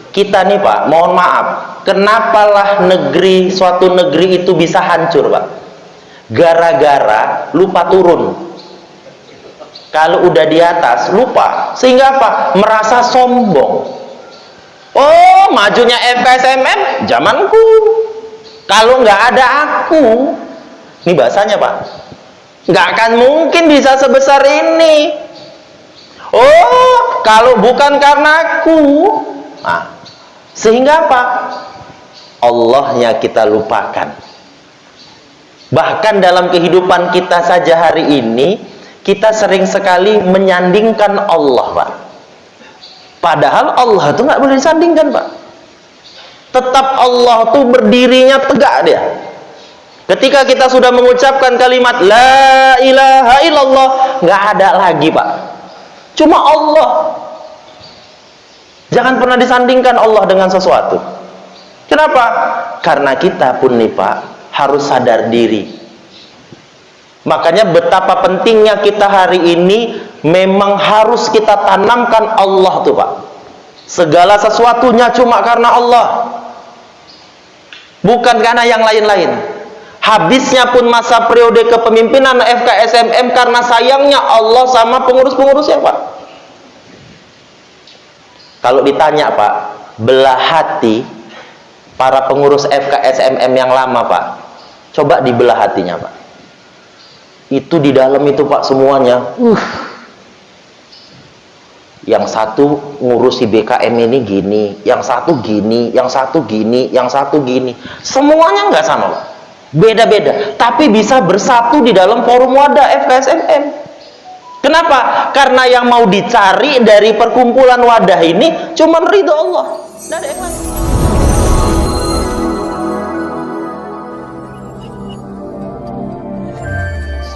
Kita nih Pak, mohon maaf, kenapalah suatu negeri itu bisa hancur Pak? Gara-gara lupa turun. Kalau udah di atas lupa, sehingga apa? Merasa sombong. Oh, majunya FKSMM zamanku, kalau nggak ada aku, ini bahasanya Pak, nggak akan mungkin bisa sebesar ini. Oh, kalau bukan karena aku. Nah, sehingga apa? Allahnya kita lupakan. Bahkan dalam kehidupan kita saja hari ini, kita sering sekali menyandingkan Allah Pak. Padahal Allah itu nggak boleh disandingkan Pak. Tetap Allah tuh berdirinya tegak dia. Ketika kita sudah mengucapkan kalimat La ilaha illallah, nggak ada lagi Pak, cuma Allah. Jangan pernah disandingkan Allah dengan sesuatu. Kenapa? Karena kita pun nih Pak, harus sadar diri. Makanya betapa pentingnya kita hari ini, memang harus kita tanamkan Allah tuh Pak. Segala sesuatunya cuma karena Allah, bukan karena yang lain-lain. Habisnya pun masa periode kepemimpinan FKSMM karena sayangnya Allah sama pengurus-pengurusnya Pak. Kalau ditanya Pak, belah hati para pengurus FKSMM yang lama Pak, coba dibelah hatinya Pak. Itu di dalam itu Pak semuanya, yang satu ngurusi BKM ini gini, yang satu gini, yang satu gini, yang satu gini. Semuanya nggak sama Pak, beda-beda, tapi bisa bersatu di dalam forum wadah FKSMM. Kenapa? Karena yang mau dicari dari perkumpulan wadah ini cuma ridho Allah. Nggak ada yang lain.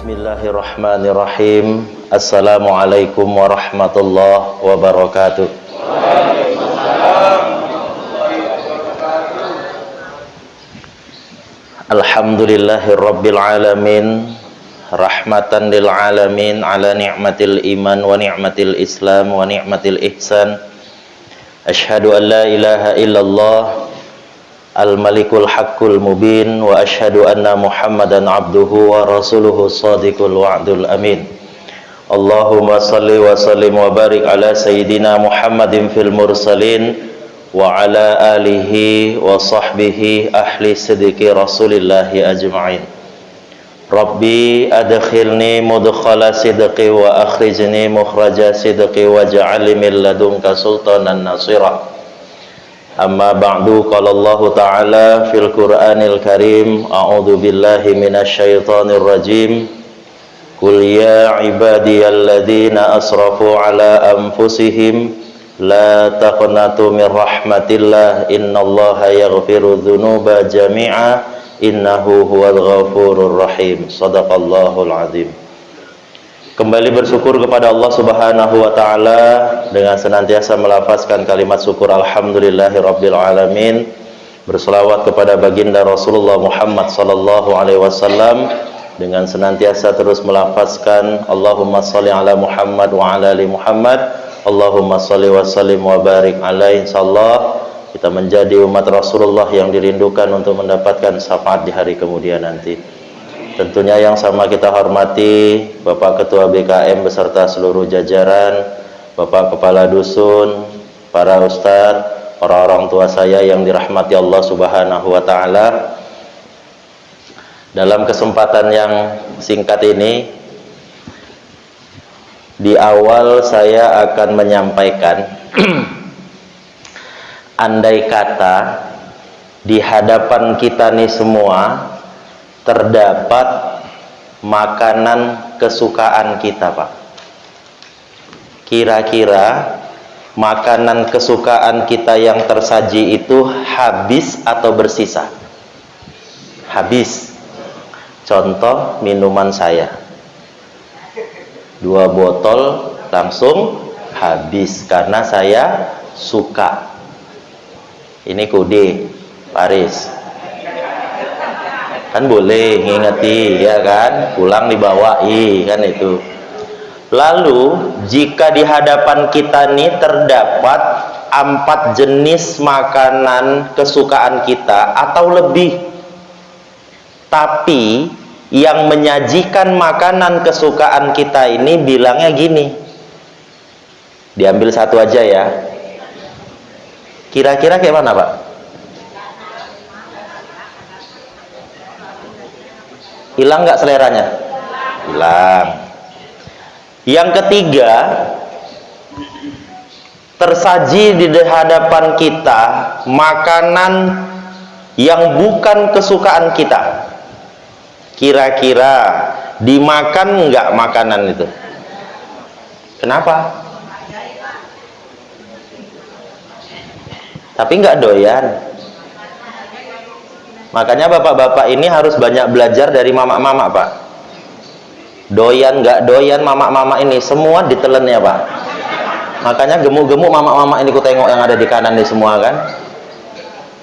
Bismillahirrahmanirrahim. Assalamualaikum warahmatullahi wabarakatuh. Alhamdulillahirabbil alamin, rahmatan lil alamin, ala ni'matil iman wa ni'matil islam wa ni'matil ihsan. Asyhadu an la ilaha illallah al-malikul haqqul mubin, wa asyhadu anna muhammadan abduhu wa rasuluhu sadiqul wa'dul amin. Allahumma salli wa sallim wa barik ala sayyidina Muhammadin fil mursalin wa ala alihi wa sahbihi ahli sidqi rasulillahi ajma'in. Rabbi adkhilni mudkhala sidqi wa akhrijni mukhraja sidqi waj'alni min ladunka sultanan nasira. Amma ba'du, qala Allah ta'ala fil Qur'anil Karim, a'udzu billahi minasy syaithanir rajim. Qul ya ibadiyalladzina asrafu ala anfusihim la taqnatu min rahmatillah innallaha yaghfiru dzunuba jami'a innahu huwal ghafurur rahim. Shadaqallahul azim. Kembali bersyukur kepada Allah Subhanahu wa taala dengan senantiasa melafazkan kalimat syukur alhamdulillahirabbil alamin, berselawat kepada baginda Rasulullah Muhammad sallallahu alaihi wasallam dengan senantiasa terus melafazkan Allahumma shalli ala Muhammad wa ala ali Muhammad, Allahumma shalli wa sallim wa barik alaihi. Insyaallah kita menjadi umat Rasulullah yang dirindukan untuk mendapatkan syafaat di hari kemudian nanti. Tentunya yang sama kita hormati Bapak Ketua BKM beserta seluruh jajaran, Bapak Kepala Dusun, para ustadz, orang-orang tua saya yang dirahmati Allah Subhanahu wa taala. Dalam kesempatan yang singkat ini, di awal saya akan menyampaikan andai kata di hadapan kita nih semua terdapat makanan kesukaan kita Pak, kira-kira makanan kesukaan kita yang tersaji itu habis atau bersisa? Habis. Contoh minuman saya 2 botol langsung habis karena saya suka. Ini kode Paris kan boleh ngingeti ya kan, pulang dibawai kan itu. Lalu jika di hadapan kita nih terdapat 4 jenis makanan kesukaan kita atau lebih. Tapi yang menyajikan makanan kesukaan kita ini bilangnya gini. Diambil satu aja ya. Kira-kira kayak mana, Pak? Hilang nggak seleranya? Hilang. Yang ketiga, tersaji di hadapan kita makanan yang bukan kesukaan kita. Kira-kira dimakan nggak makanan itu? Kenapa? Tapi nggak doyan. Makanya bapak-bapak ini harus banyak belajar dari mama-mama, Pak. Doyan nggak doyan mama-mama ini semua ditelan ya, Pak. Makanya gemuk-gemuk mama-mama ini ku tengok yang ada di kanan ini semua kan.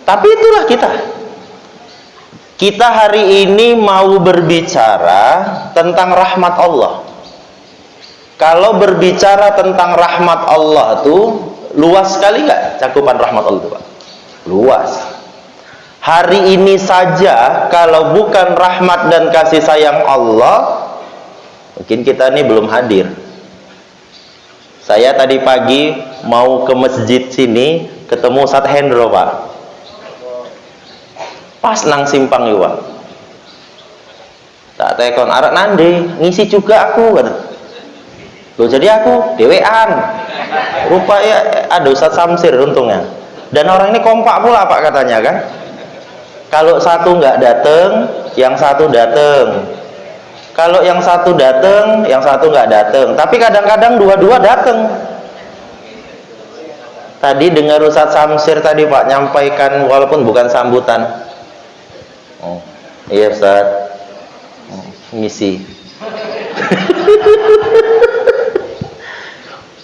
Tapi itulah kita. Kita hari ini mau berbicara tentang rahmat Allah. Kalau berbicara tentang rahmat Allah tuh luas sekali nggak cakupan rahmat Allah itu, Pak? Luas. Hari ini saja kalau bukan rahmat dan kasih sayang Allah, mungkin kita ini belum hadir. Saya tadi pagi mau ke masjid sini, ketemu Ustaz Hendro, Pak. Pas nang simpang ya, Pak. Tak tekon arek nande, ngisi juga aku kan. Loh, jadi aku dewean. Rupanya ada Ustaz Samsir untungnya. Dan orang ini kompak pula, Pak, katanya kan. Kalau satu nggak dateng, yang satu dateng. Kalau yang satu dateng, yang satu nggak dateng. Tapi kadang-kadang dua-dua dateng. Tadi dengar Ustaz Samsir tadi, Pak, nyampaikan walaupun bukan sambutan. Oh, iya Ustaz. Ngisi.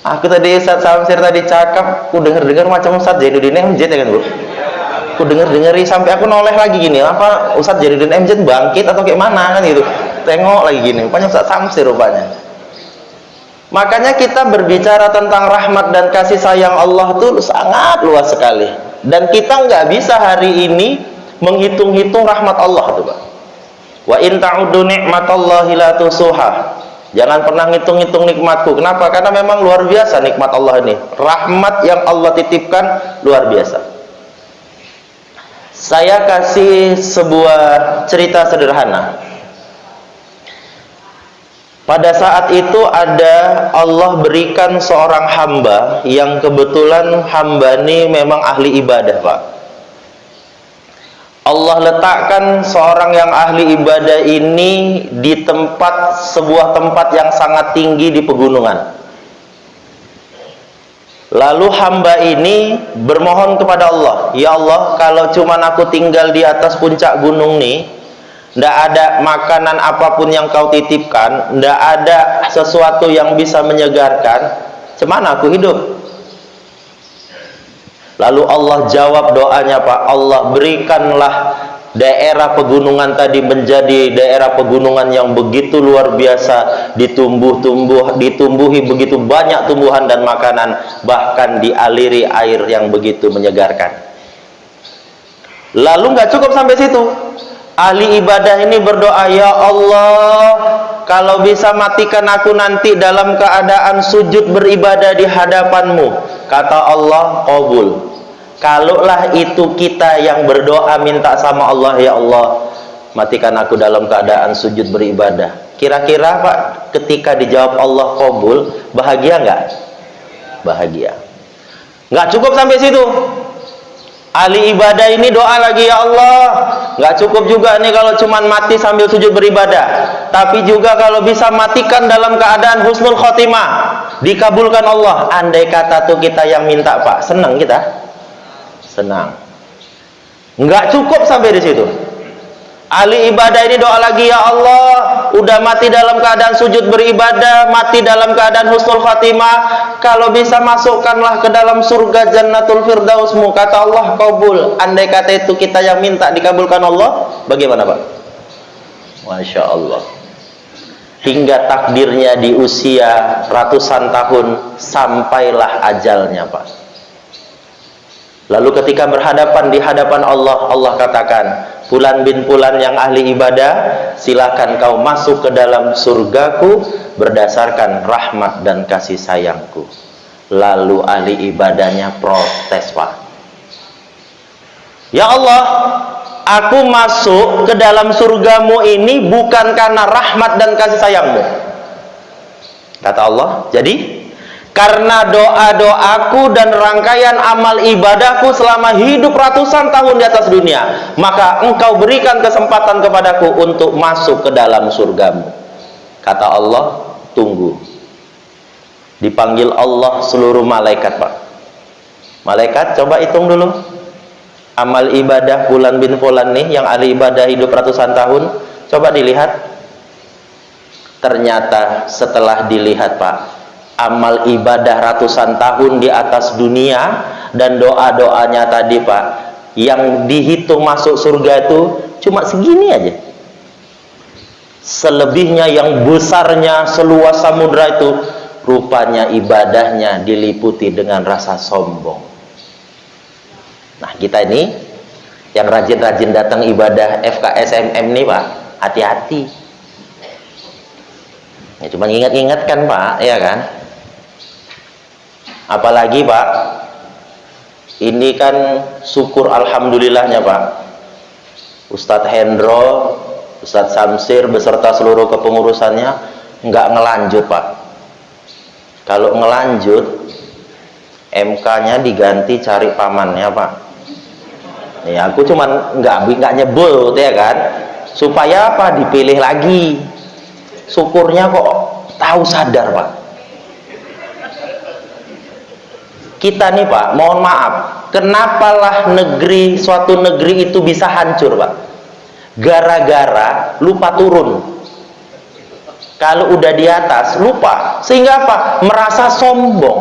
Aku tadi Ustaz Samsir tadi cakap, aku dengar-dengar macam Ustaz Jainuddin MZ ya kan, Bu? Aku dengar-dengari sampai aku noleh lagi gini, apa Ustaz Jainuddin MZ bangkit atau kayak mana kan gitu. Tengok lagi gini, rupanya Ustaz Samsir rupanya. Makanya kita berbicara tentang rahmat dan kasih sayang Allah itu sangat luas sekali. Dan kita nggak bisa hari ini menghitung-hitung rahmat Allah tuh, Pak. Wa in ta'uddu ni'matallahi la tusuha. Jangan pernah ngitung-ngitung nikmatku. Kenapa? Karena memang luar biasa nikmat Allah ini. Rahmat yang Allah titipkan luar biasa. Saya kasih sebuah cerita sederhana. Pada saat itu ada Allah berikan seorang hamba yang kebetulan hamba ini memang ahli ibadah, Pak. Allah letakkan seorang yang ahli ibadah ini di sebuah tempat yang sangat tinggi di pegunungan. Lalu hamba ini bermohon kepada Allah, ya Allah, kalau cuman aku tinggal di atas puncak gunung nih, ndak ada makanan apapun yang kau titipkan, ndak ada sesuatu yang bisa menyegarkan, cemana aku hidup? Lalu Allah jawab doanya, Pak. Allah berikanlah daerah pegunungan tadi menjadi daerah pegunungan yang begitu luar biasa, ditumbuhi begitu banyak tumbuhan dan makanan, bahkan dialiri air yang begitu menyegarkan. Lalu nggak cukup sampai situ. Ahli ibadah ini berdoa, ya Allah, kalau bisa matikan aku nanti dalam keadaan sujud beribadah di hadapanmu. Kata Allah, qabul. Kalaulah itu kita yang berdoa minta sama Allah, ya Allah, matikan aku dalam keadaan sujud beribadah. Kira-kira, Pak, ketika dijawab Allah qabul, bahagia nggak? Bahagia. Nggak cukup sampai situ. Ahli ibadah ini doa lagi, ya Allah, nggak cukup juga nih kalau cuman mati sambil sujud beribadah, tapi juga kalau bisa matikan dalam keadaan husnul khotimah, dikabulkan Allah. Andai kata tuh kita yang minta, Pak, senang kita? Senang. Nggak cukup sampai di situ. Ahli ibadah ini doa lagi, ya Allah, udah mati dalam keadaan sujud beribadah, mati dalam keadaan husnul khatimah, kalau bisa masukkanlah ke dalam surga jannatul firdausmu. Kata Allah, qabul. Andai kata itu kita yang minta dikabulkan Allah, bagaimana, Pak? Masya Allah. Hingga takdirnya di usia ratusan tahun, sampailah ajalnya, Pak. Lalu ketika berhadapan di hadapan Allah, Allah katakan, fulan bin fulan yang ahli ibadah, silakan kau masuk ke dalam surgaku berdasarkan rahmat dan kasih sayangku. Lalu ahli ibadahnya protes, Pak. Ya Allah, aku masuk ke dalam surgamu ini bukan karena rahmat dan kasih sayangmu. Kata Allah, jadi karena doa-doaku dan rangkaian amal ibadahku selama hidup ratusan tahun di atas dunia, maka engkau berikan kesempatan kepadaku untuk masuk ke dalam surgamu. Kata Allah, tunggu. Dipanggil Allah seluruh malaikat, Pak. Malaikat, coba hitung dulu. Amal ibadah fulan bin fulan nih, yang ahli ibadah hidup ratusan tahun. Coba dilihat. Ternyata setelah dilihat, Pak, amal ibadah ratusan tahun di atas dunia dan doa-doanya tadi, Pak, yang dihitung masuk surga itu cuma segini aja. Selebihnya yang besarnya seluas samudra itu, rupanya ibadahnya diliputi dengan rasa sombong. Nah, kita ini yang rajin-rajin datang ibadah FKSMM nih, Pak, hati-hati. Ya, cuma ingat-ingat kan, Pak, ya kan? Apalagi, Pak, ini kan syukur alhamdulillahnya, Pak, Ustadz Hendro, Ustadz Samsir beserta seluruh kepengurusannya nggak ngelanjut, Pak. Kalau ngelanjut, MK-nya diganti cari pamannya, Pak. Ya, aku cuman nggak nyebut, ya kan, supaya apa? Dipilih lagi. Syukurnya kok tahu sadar, Pak. Kita nih, Pak, mohon maaf, kenapalah suatu negeri itu bisa hancur, Pak? Gara-gara lupa turun. Kalau udah di atas, lupa. Sehingga apa? Merasa sombong.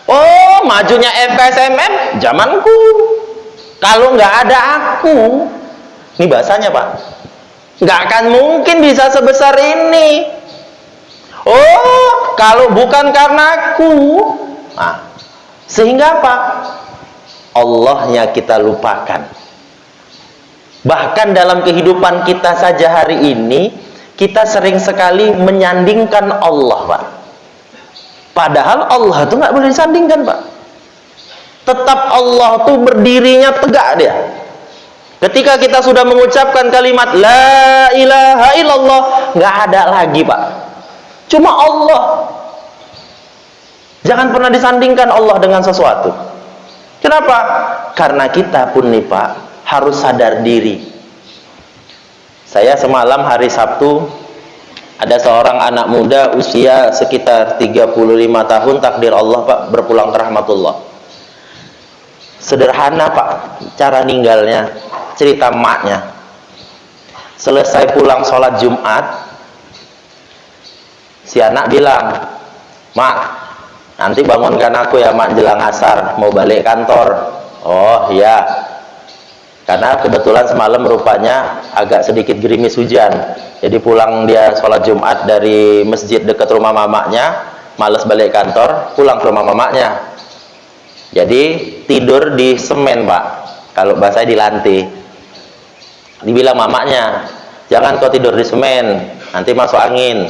Oh, majunya FKSMM, zamanku. Kalau nggak ada aku, ini bahasanya, Pak, nggak akan mungkin bisa sebesar ini. Oh, kalau bukan karena aku. Nah, sehingga apa? Allahnya kita lupakan. Bahkan dalam kehidupan kita saja hari ini, kita sering sekali menyandingkan Allah, Pak. Padahal Allah itu nggak boleh disandingkan, Pak. Tetap Allah tuh berdirinya tegak dia. Ketika kita sudah mengucapkan kalimat La ilaha illallah, nggak ada lagi, Pak. Cuma Allah. Jangan pernah disandingkan Allah dengan sesuatu. Kenapa? Karena kita pun nih, Pak, harus sadar diri. Saya semalam hari Sabtu, ada seorang anak muda usia sekitar 35 tahun, takdir Allah, Pak, berpulang ke rahmatullah. Sederhana, Pak, cara ninggalnya, cerita emaknya. Selesai pulang sholat Jumat, si anak bilang, "Mak, nanti bangunkan aku ya, Mak, jelang asar, mau balik kantor." Oh iya, karena kebetulan semalam rupanya agak sedikit gerimis hujan, jadi pulang dia sholat Jumat dari masjid dekat rumah mamanya, males balik kantor, pulang ke rumah mamanya. Jadi tidur di semen, Pak, kalau bahasa di lantai. Dibilang mamanya, "Jangan kau tidur di semen, nanti masuk angin.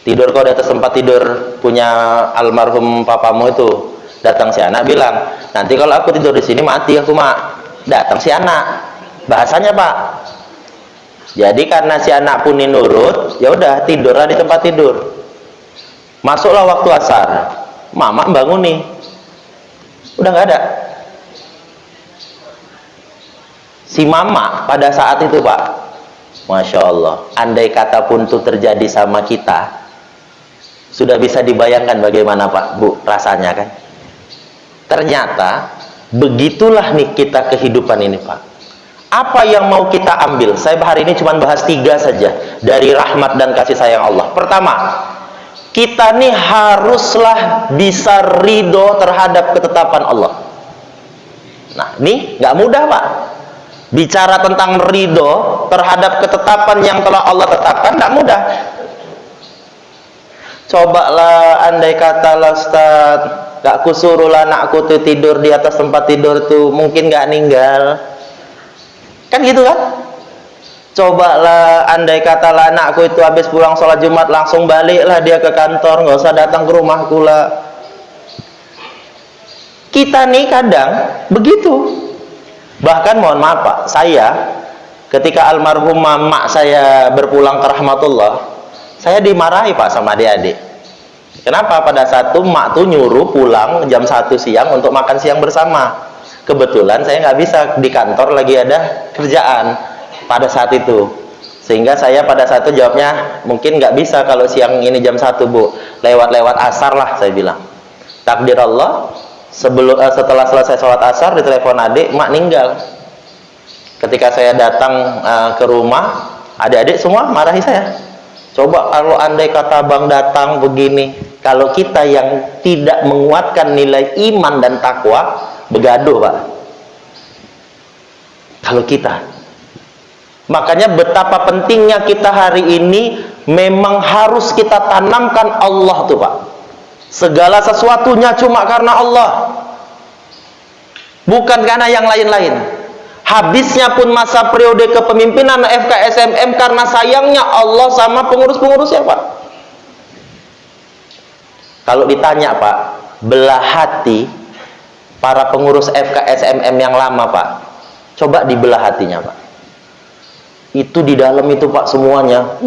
Tidur kau di atas tempat tidur punya almarhum papamu itu." Datang si anak bilang, "Nanti kalau aku tidur di sini mati aku, Mak." Datang si anak, bahasanya, Pak. Jadi karena si anak pun nurut, ya udah tidurlah di tempat tidur. Masuklah waktu asar, mama bangun nih, udah nggak ada. Si mama pada saat itu, Pak, Masya Allah, andai kata pun itu terjadi sama kita, sudah bisa dibayangkan bagaimana, Pak, Bu, rasanya kan. Ternyata begitulah nih kita kehidupan ini, Pak. Apa yang mau kita ambil? Saya hari ini cuma bahas 3 saja dari rahmat dan kasih sayang Allah. Pertama, kita nih haruslah bisa ridho terhadap ketetapan Allah. Nah, ini nggak mudah, Pak. Bicara tentang ridho terhadap ketetapan yang telah Allah tetapkan, nggak mudah. Cobalah andai kata Ustaz, Gak kusuruh anakku tuh tidur di atas tempat tidur tuh, mungkin gak ninggal. Kan gitu kan? Cobalah andai kata anakku itu habis pulang sholat Jumat langsung baliklah dia ke kantor, nggak usah datang ke rumahku lah. Kita nih kadang begitu. Bahkan mohon maaf Pak, saya ketika almarhumah mak saya berpulang ke rahmatullah, saya dimarahi Pak sama adik-adik. Kenapa? Pada saat itu mak tuh nyuruh pulang jam 1 siang untuk makan siang bersama. Kebetulan saya nggak bisa, di kantor lagi ada kerjaan pada saat itu, sehingga saya pada saat itu jawabnya mungkin nggak bisa kalau siang ini jam 1 Bu, lewat asar lah saya bilang. Takdir Allah, setelah selesai sholat asar ditelepon adik, mak ninggal. Ketika saya datang ke rumah, adik-adik semua marahi saya. Coba kalau andai kata bang datang begini, kalau kita yang tidak menguatkan nilai iman dan takwa, begaduh Pak. Kalau kita, makanya betapa pentingnya kita hari ini memang harus kita tanamkan Allah tuh Pak. Segala sesuatunya cuma karena Allah, bukan karena yang lain-lain. Habisnya pun masa periode kepemimpinan FKSMM karena sayangnya Allah sama pengurus-pengurusnya Pak. Kalau ditanya Pak, belah hati para pengurus FKSMM yang lama Pak, coba dibelah hatinya Pak. Itu di dalam itu Pak semuanya.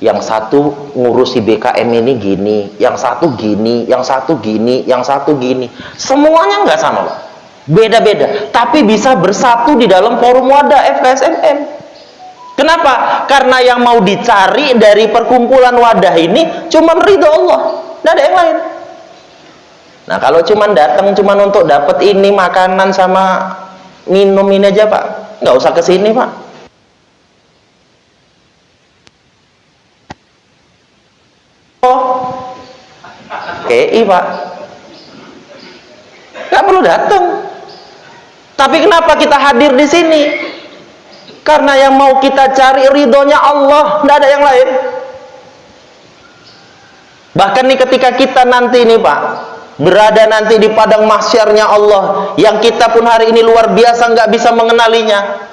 Yang satu ngurusi BKM ini gini, yang satu gini, yang satu gini, yang satu gini. Semuanya nggak sama Pak. Beda-beda, tapi bisa bersatu di dalam forum wadah FKSMM. Kenapa? Karena yang mau dicari dari perkumpulan wadah ini cuma ridho Allah, nggak ada yang lain. Nah kalau cuma datang cuma untuk dapat ini makanan sama minum ini aja Pak, nggak usah kesini Pak. KI Pak, nggak perlu datang. Tapi kenapa kita hadir di sini? Karena yang mau kita cari ridhonya Allah, nggak ada yang lain. Bahkan nih ketika kita nanti nih Pak, berada nanti di padang mahsyarnya Allah, yang kita pun hari ini luar biasa nggak bisa mengenalinya,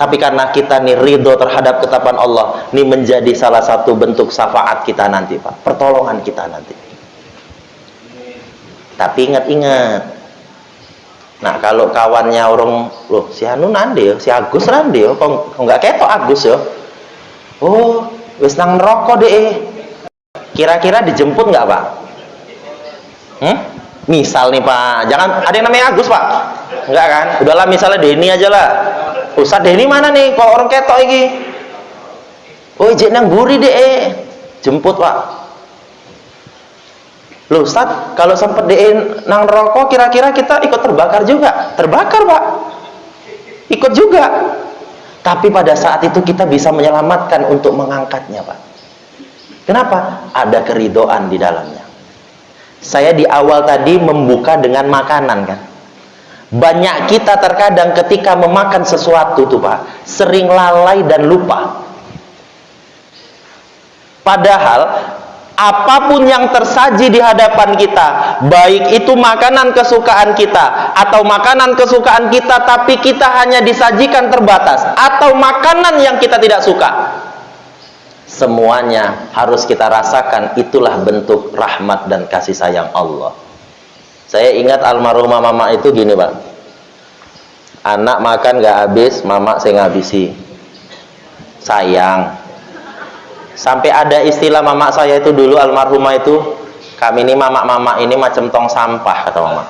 tapi karena kita nih ridho terhadap ketetapan Allah, ini menjadi salah satu bentuk syafaat kita nanti Pak, pertolongan kita nanti. Tapi ingat-ingat, nah kalau kawannya orang, loh si Anu nande si Agus nande kok nggak ketok Agus yo, oh wis nang neraka deh, kira-kira dijemput nggak Pak? Misal nih Pak, jangan ada yang namanya Agus Pak, enggak kan? Udahlah misalnya Denny aja lah. Ustadz Denny mana nih? Kalau orang ketok ini, oh izin nang buri deh, jemput Pak. Loh Ustadz, kalau sempat deh nang rokok, kira-kira kita ikut terbakar juga? Terbakar Pak, ikut juga. Tapi pada saat itu kita bisa menyelamatkan untuk mengangkatnya Pak. Kenapa? Ada keridhaan di dalamnya. Saya di awal tadi membuka dengan makanan kan. Banyak kita terkadang ketika memakan sesuatu tuh Pak, sering lalai dan lupa. Padahal apapun yang tersaji di hadapan kita, baik itu makanan kesukaan kita atau makanan kesukaan kita tapi kita hanya disajikan terbatas, atau makanan yang kita tidak suka, semuanya harus kita rasakan. Itulah bentuk rahmat dan kasih sayang Allah. Saya ingat almarhumah mama itu gini Pak, anak makan gak habis, mama saya ngabisi, sayang. Sampai ada istilah mama saya itu dulu almarhumah itu, kami ini mama ini macam tong sampah kata mama.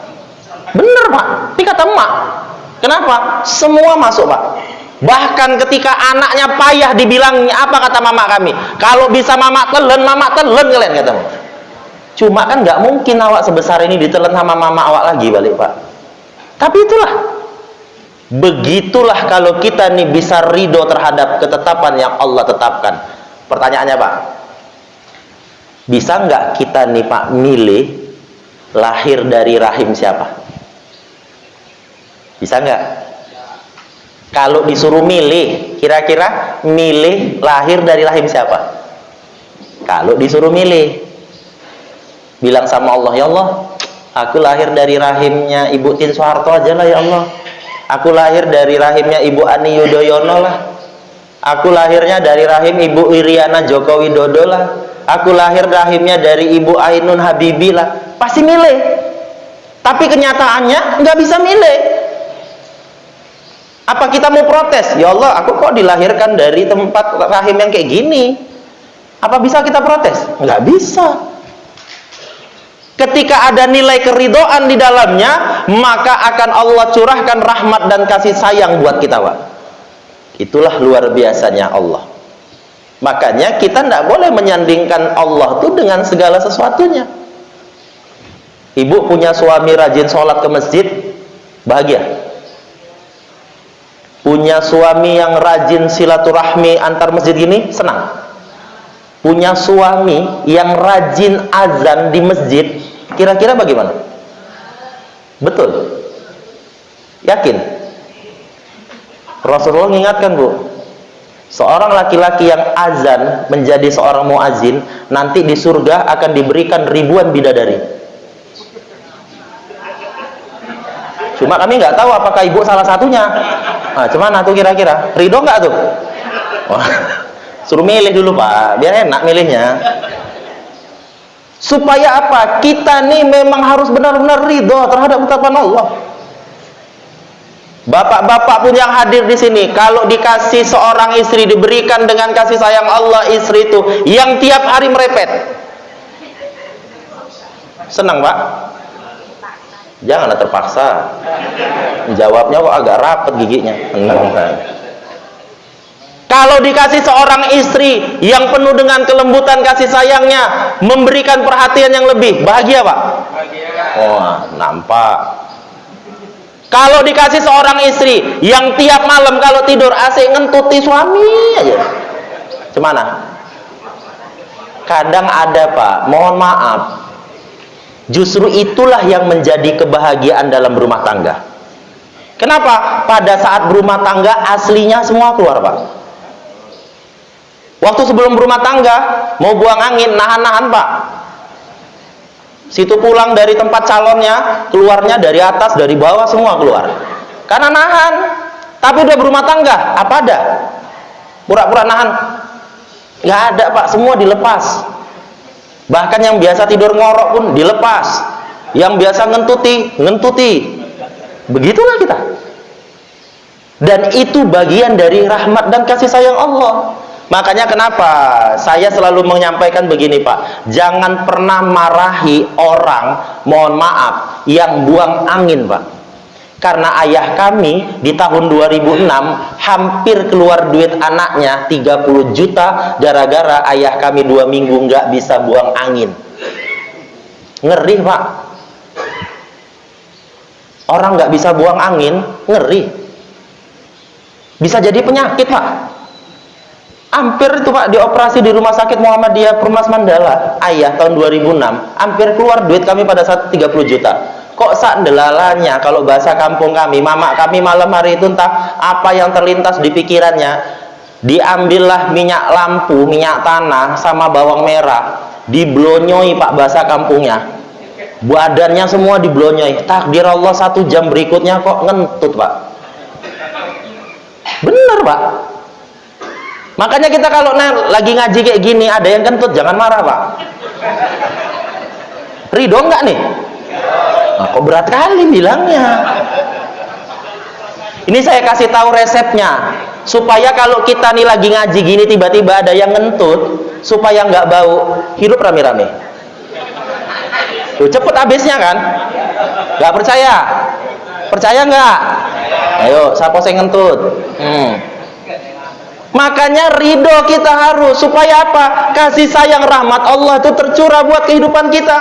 Bener Pak, ini kata emak. Kenapa? Semua masuk Pak. Bahkan ketika anaknya payah dibilangnya, apa kata mama kami? Kalau bisa mama telan kalian kata mama. Cuma kan nggak mungkin awak sebesar ini ditelan sama mama awak lagi balik Pak. Tapi itulah, begitulah kalau kita nih bisa ridho terhadap ketetapan yang Allah tetapkan. Pertanyaannya Pak, bisa nggak kita nih Pak milih lahir dari rahim siapa? Bisa nggak? Kalau disuruh milih, kira-kira milih lahir dari rahim siapa? Kalau disuruh milih, Bilang sama Allah, ya Allah, aku lahir dari rahimnya Ibu Tin Soeharto aja lah ya Allah. Aku lahir dari rahimnya Ibu Ani Yudhoyono lah. Aku lahirnya dari rahim Ibu Iriana Joko Widodo lah. Aku lahir rahimnya dari Ibu Ainun Habibi lah. Pasti milih. Tapi kenyataannya nggak bisa milih. Apa kita mau protes? Ya Allah, aku kok dilahirkan dari tempat rahim yang kayak gini? Apa bisa kita protes? Nggak bisa. Ketika ada nilai keridhaan di dalamnya, maka akan Allah curahkan rahmat dan kasih sayang buat kita, Pak. Itulah luar biasanya Allah. Makanya kita tidak boleh menyandingkan Allah itu dengan segala sesuatunya. Ibu punya suami rajin sholat ke masjid, bahagia. Punya suami yang rajin silaturahmi antar masjid gini, senang. Punya suami yang rajin azan di masjid, kira-kira bagaimana? Betul? Yakin? Rasulullah mengingatkan, Bu, seorang laki-laki yang azan menjadi seorang muazin, nanti di surga akan diberikan ribuan bidadari. Cuma kami nggak tahu apakah ibu salah satunya. Nah, cuman tuh kira-kira ridho nggak tuh? Wah, suruh milih dulu, Pak, biar enak milihnya. Supaya apa? Kita nih memang harus benar-benar ridho terhadap ketetapan Allah. Bapak-bapak pun yang hadir di sini, kalau dikasih seorang istri, diberikan dengan kasih sayang Allah istri itu yang tiap hari merepet, senang, Pak? Janganlah terpaksa. Jawabnya kok agak rapet giginya. Kalau dikasih seorang istri yang penuh dengan kelembutan kasih sayangnya, memberikan perhatian yang lebih, bahagia, Pak? Bahagia. Wah, nampak. Kalau dikasih seorang istri yang tiap malam kalau tidur asik ngentuti suami aja, gimana? Kadang ada, Pak, mohon maaf, justru itulah yang menjadi kebahagiaan dalam berumah tangga. Kenapa? Pada saat berumah tangga aslinya semua keluar, Pak. Waktu sebelum berumah tangga mau buang angin, nahan-nahan, Pak. Situ pulang dari tempat calonnya, keluarnya dari atas, dari bawah, semua keluar. Karena nahan. Tapi udah berumah tangga, apa ada? Pura-pura nahan. Nggak ada, Pak, semua dilepas. Bahkan yang biasa tidur ngorok pun dilepas. Yang biasa ngentuti. Begitulah kita. Dan itu bagian dari rahmat dan kasih sayang Allah. Makanya kenapa saya selalu menyampaikan begini, Pak, jangan pernah marahi orang, mohon maaf, yang buang angin, Pak. Karena ayah kami di tahun 2006 hampir keluar duit anaknya 30 juta gara-gara ayah kami 2 minggu nggak bisa buang angin. Ngeri, Pak. Orang nggak bisa buang angin, ngeri. Bisa jadi penyakit, Pak. Hampir itu, Pak, dioperasi di rumah sakit Muhammadiyah Permas Mandala, ayah tahun 2006, hampir keluar duit kami pada saat 30 juta. Kok sak delalanya, kalau bahasa kampung kami, mama kami malam hari itu entah apa yang terlintas di pikirannya, diambillah minyak lampu, minyak tanah, sama bawang merah, diblonyoi, Pak, bahasa kampungnya. Badannya semua diblonyoi. Takdir Allah 1 jam berikutnya kok ngentut, Pak. Bener, Pak. Makanya kita kalau lagi ngaji kayak gini, ada yang kentut, jangan marah, Pak. Ridho enggak nih? Nah, kok berat kali bilangnya. Ini saya kasih tahu resepnya, supaya kalau kita nih lagi ngaji gini tiba-tiba ada yang ngentut, supaya nggak bau, hidup rame-rame. Tuh, cepet habisnya kan? Nggak percaya? Percaya nggak? Ayo, siapa yang ngentut? Makanya ridho kita harus, supaya apa? Kasih sayang rahmat Allah itu tercurah buat kehidupan kita.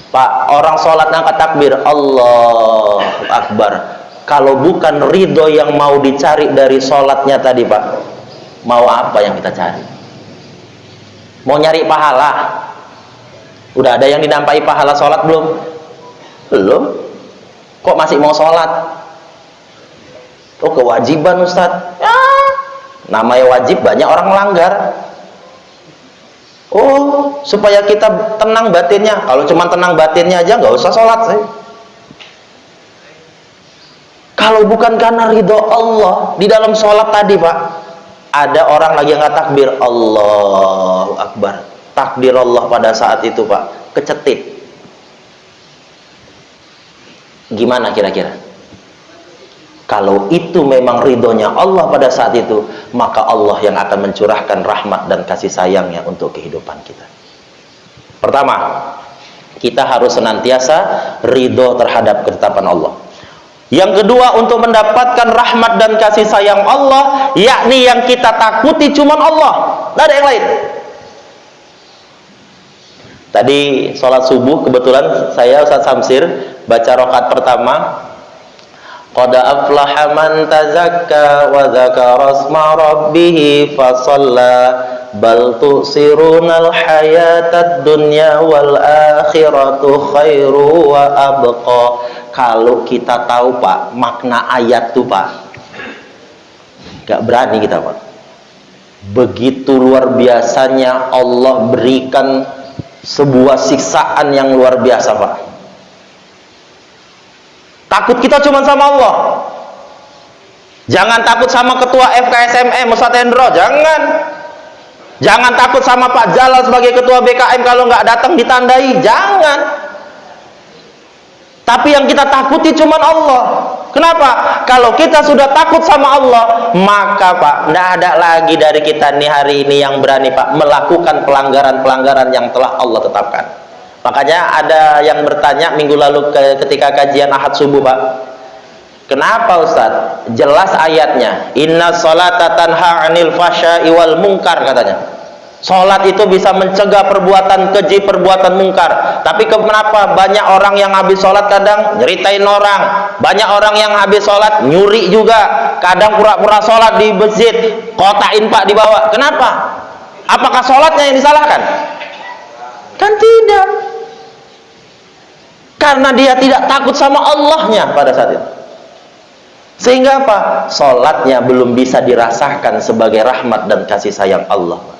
Pak, orang sholat ngangkat takbir, Allahu Akbar. Kalau bukan ridho yang mau dicari dari sholatnya tadi, Pak, mau apa yang kita cari? Mau nyari pahala? Udah ada yang didampai pahala sholat belum? Belum. Kok masih mau sholat? Oh, kewajiban, Ustadz. Ya, namanya wajib, banyak orang melanggar. Oh, supaya kita tenang batinnya. Kalau cuma tenang batinnya aja nggak usah sholat saya. Kalau bukan karena ridho Allah di dalam sholat tadi Pak, ada orang lagi nggak takbir, Allahu Akbar, takbir Allah pada saat itu Pak, kecetit. Gimana kira-kira? Kalau itu memang ridhonya Allah pada saat itu, maka Allah yang akan mencurahkan rahmat dan kasih sayangnya untuk kehidupan kita. Pertama, kita harus senantiasa ridho terhadap ketetapan Allah. Yang kedua, untuk mendapatkan rahmat dan kasih sayang Allah, yakni yang kita takuti cuma Allah, tidak ada yang lain. Tadi sholat subuh kebetulan saya Ustaz Samsir baca rakaat pertama, qad aflaha man tazakka wa dzakara asma rabbih fa shalla bal tu'sirunal hayatad dunya wal akhiratu khairu wa abqa. Kalau kita tahu Pak makna ayat itu Pak, gak berani kita Pak. Begitu luar biasanya Allah berikan sebuah siksaan yang luar biasa Pak. Takut kita cuma sama Allah. Jangan takut sama ketua FKSMM Ustaz Hendro, jangan. Jangan takut sama Pak Jalal sebagai ketua BKM kalau nggak datang ditandai, jangan. Tapi yang kita takuti cuma Allah. Kenapa? Kalau kita sudah takut sama Allah, maka Pak, tidak ada lagi dari kita nih hari ini yang berani Pak melakukan pelanggaran-pelanggaran yang telah Allah tetapkan. Makanya ada yang bertanya minggu lalu ketika kajian Ahad subuh Pak, kenapa Ustaz? Jelas ayatnya, inna sholata tanha 'anil fahsya'i wal munkar katanya. Sholat itu bisa mencegah perbuatan keji, perbuatan mungkar. Tapi kenapa banyak orang yang habis sholat kadang nyeritain orang, banyak orang yang habis sholat nyuri juga, kadang pura-pura sholat di masjid, kotain Pak dibawa. Kenapa? Apakah sholatnya yang disalahkan? Kan tidak. Karena dia tidak takut sama Allahnya pada saat itu. Sehingga apa? Sholatnya belum bisa dirasakan sebagai rahmat dan kasih sayang Allah.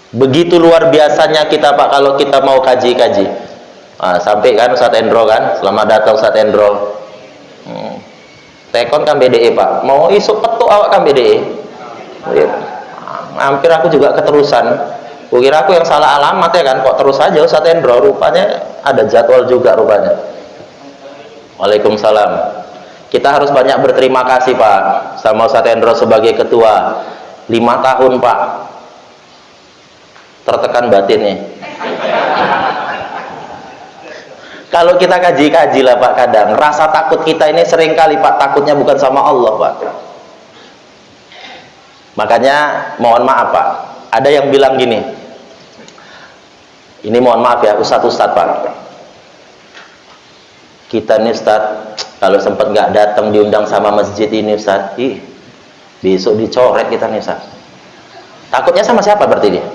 Begitu luar biasanya kita Pak kalau kita mau kaji-kaji. Sampai kan Ustaz Hendro kan, selamat datang Ustaz Hendro. Tekon kan BDE Pak, mau isuk petuk awak kan BDE. Hampir aku juga keterusan. Kukira aku yang salah alamat ya kan, kok terus aja Ustaz Hendro, rupanya ada jadwal juga rupanya. Waalaikumsalam. Kita harus banyak berterima kasih Pak sama Ustaz Hendro sebagai ketua. 5 tahun Pak tertekan batinnya. Kalau kita kaji-kaji lah Pak, kadang rasa takut kita ini seringkali Pak takutnya bukan sama Allah Pak. Makanya mohon maaf Pak, ada yang bilang gini, ini mohon maaf ya Ustadz Pak, kita nih Ustadz kalau sempat nggak datang diundang sama masjid ini Ustadz, besok dicoret kita nih Ustadz. Takutnya sama siapa berarti dia?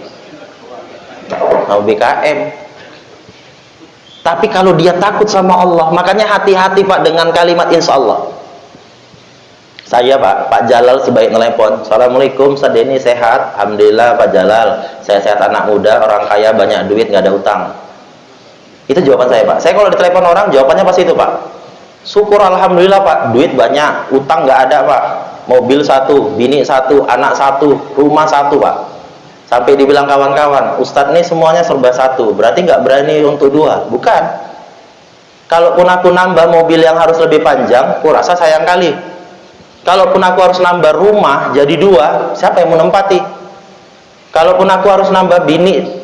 Mau BKM. Tapi kalau dia takut sama Allah, makanya hati-hati Pak dengan kalimat insya Allah. Saya Pak Jalal sebaik telepon, assalamualaikum Ustaz Denny, sehat? Alhamdulillah Pak Jalal, saya sehat, anak muda, orang kaya, banyak duit, nggak ada utang. Itu jawaban saya Pak. Saya kalau ditelepon orang jawabannya pasti itu Pak, syukur alhamdulillah Pak, duit banyak, utang nggak ada Pak, mobil 1, bini 1, anak 1, rumah 1 Pak. Sampai dibilang kawan-kawan, Ustadz ini semuanya serba 1, berarti nggak berani untuk 2. Bukan. Kalaupun aku nambah mobil yang harus lebih panjang, aku rasa sayang kali. Kalaupun aku harus nambah rumah jadi 2, siapa yang mau nempati? Kalaupun aku harus nambah bini,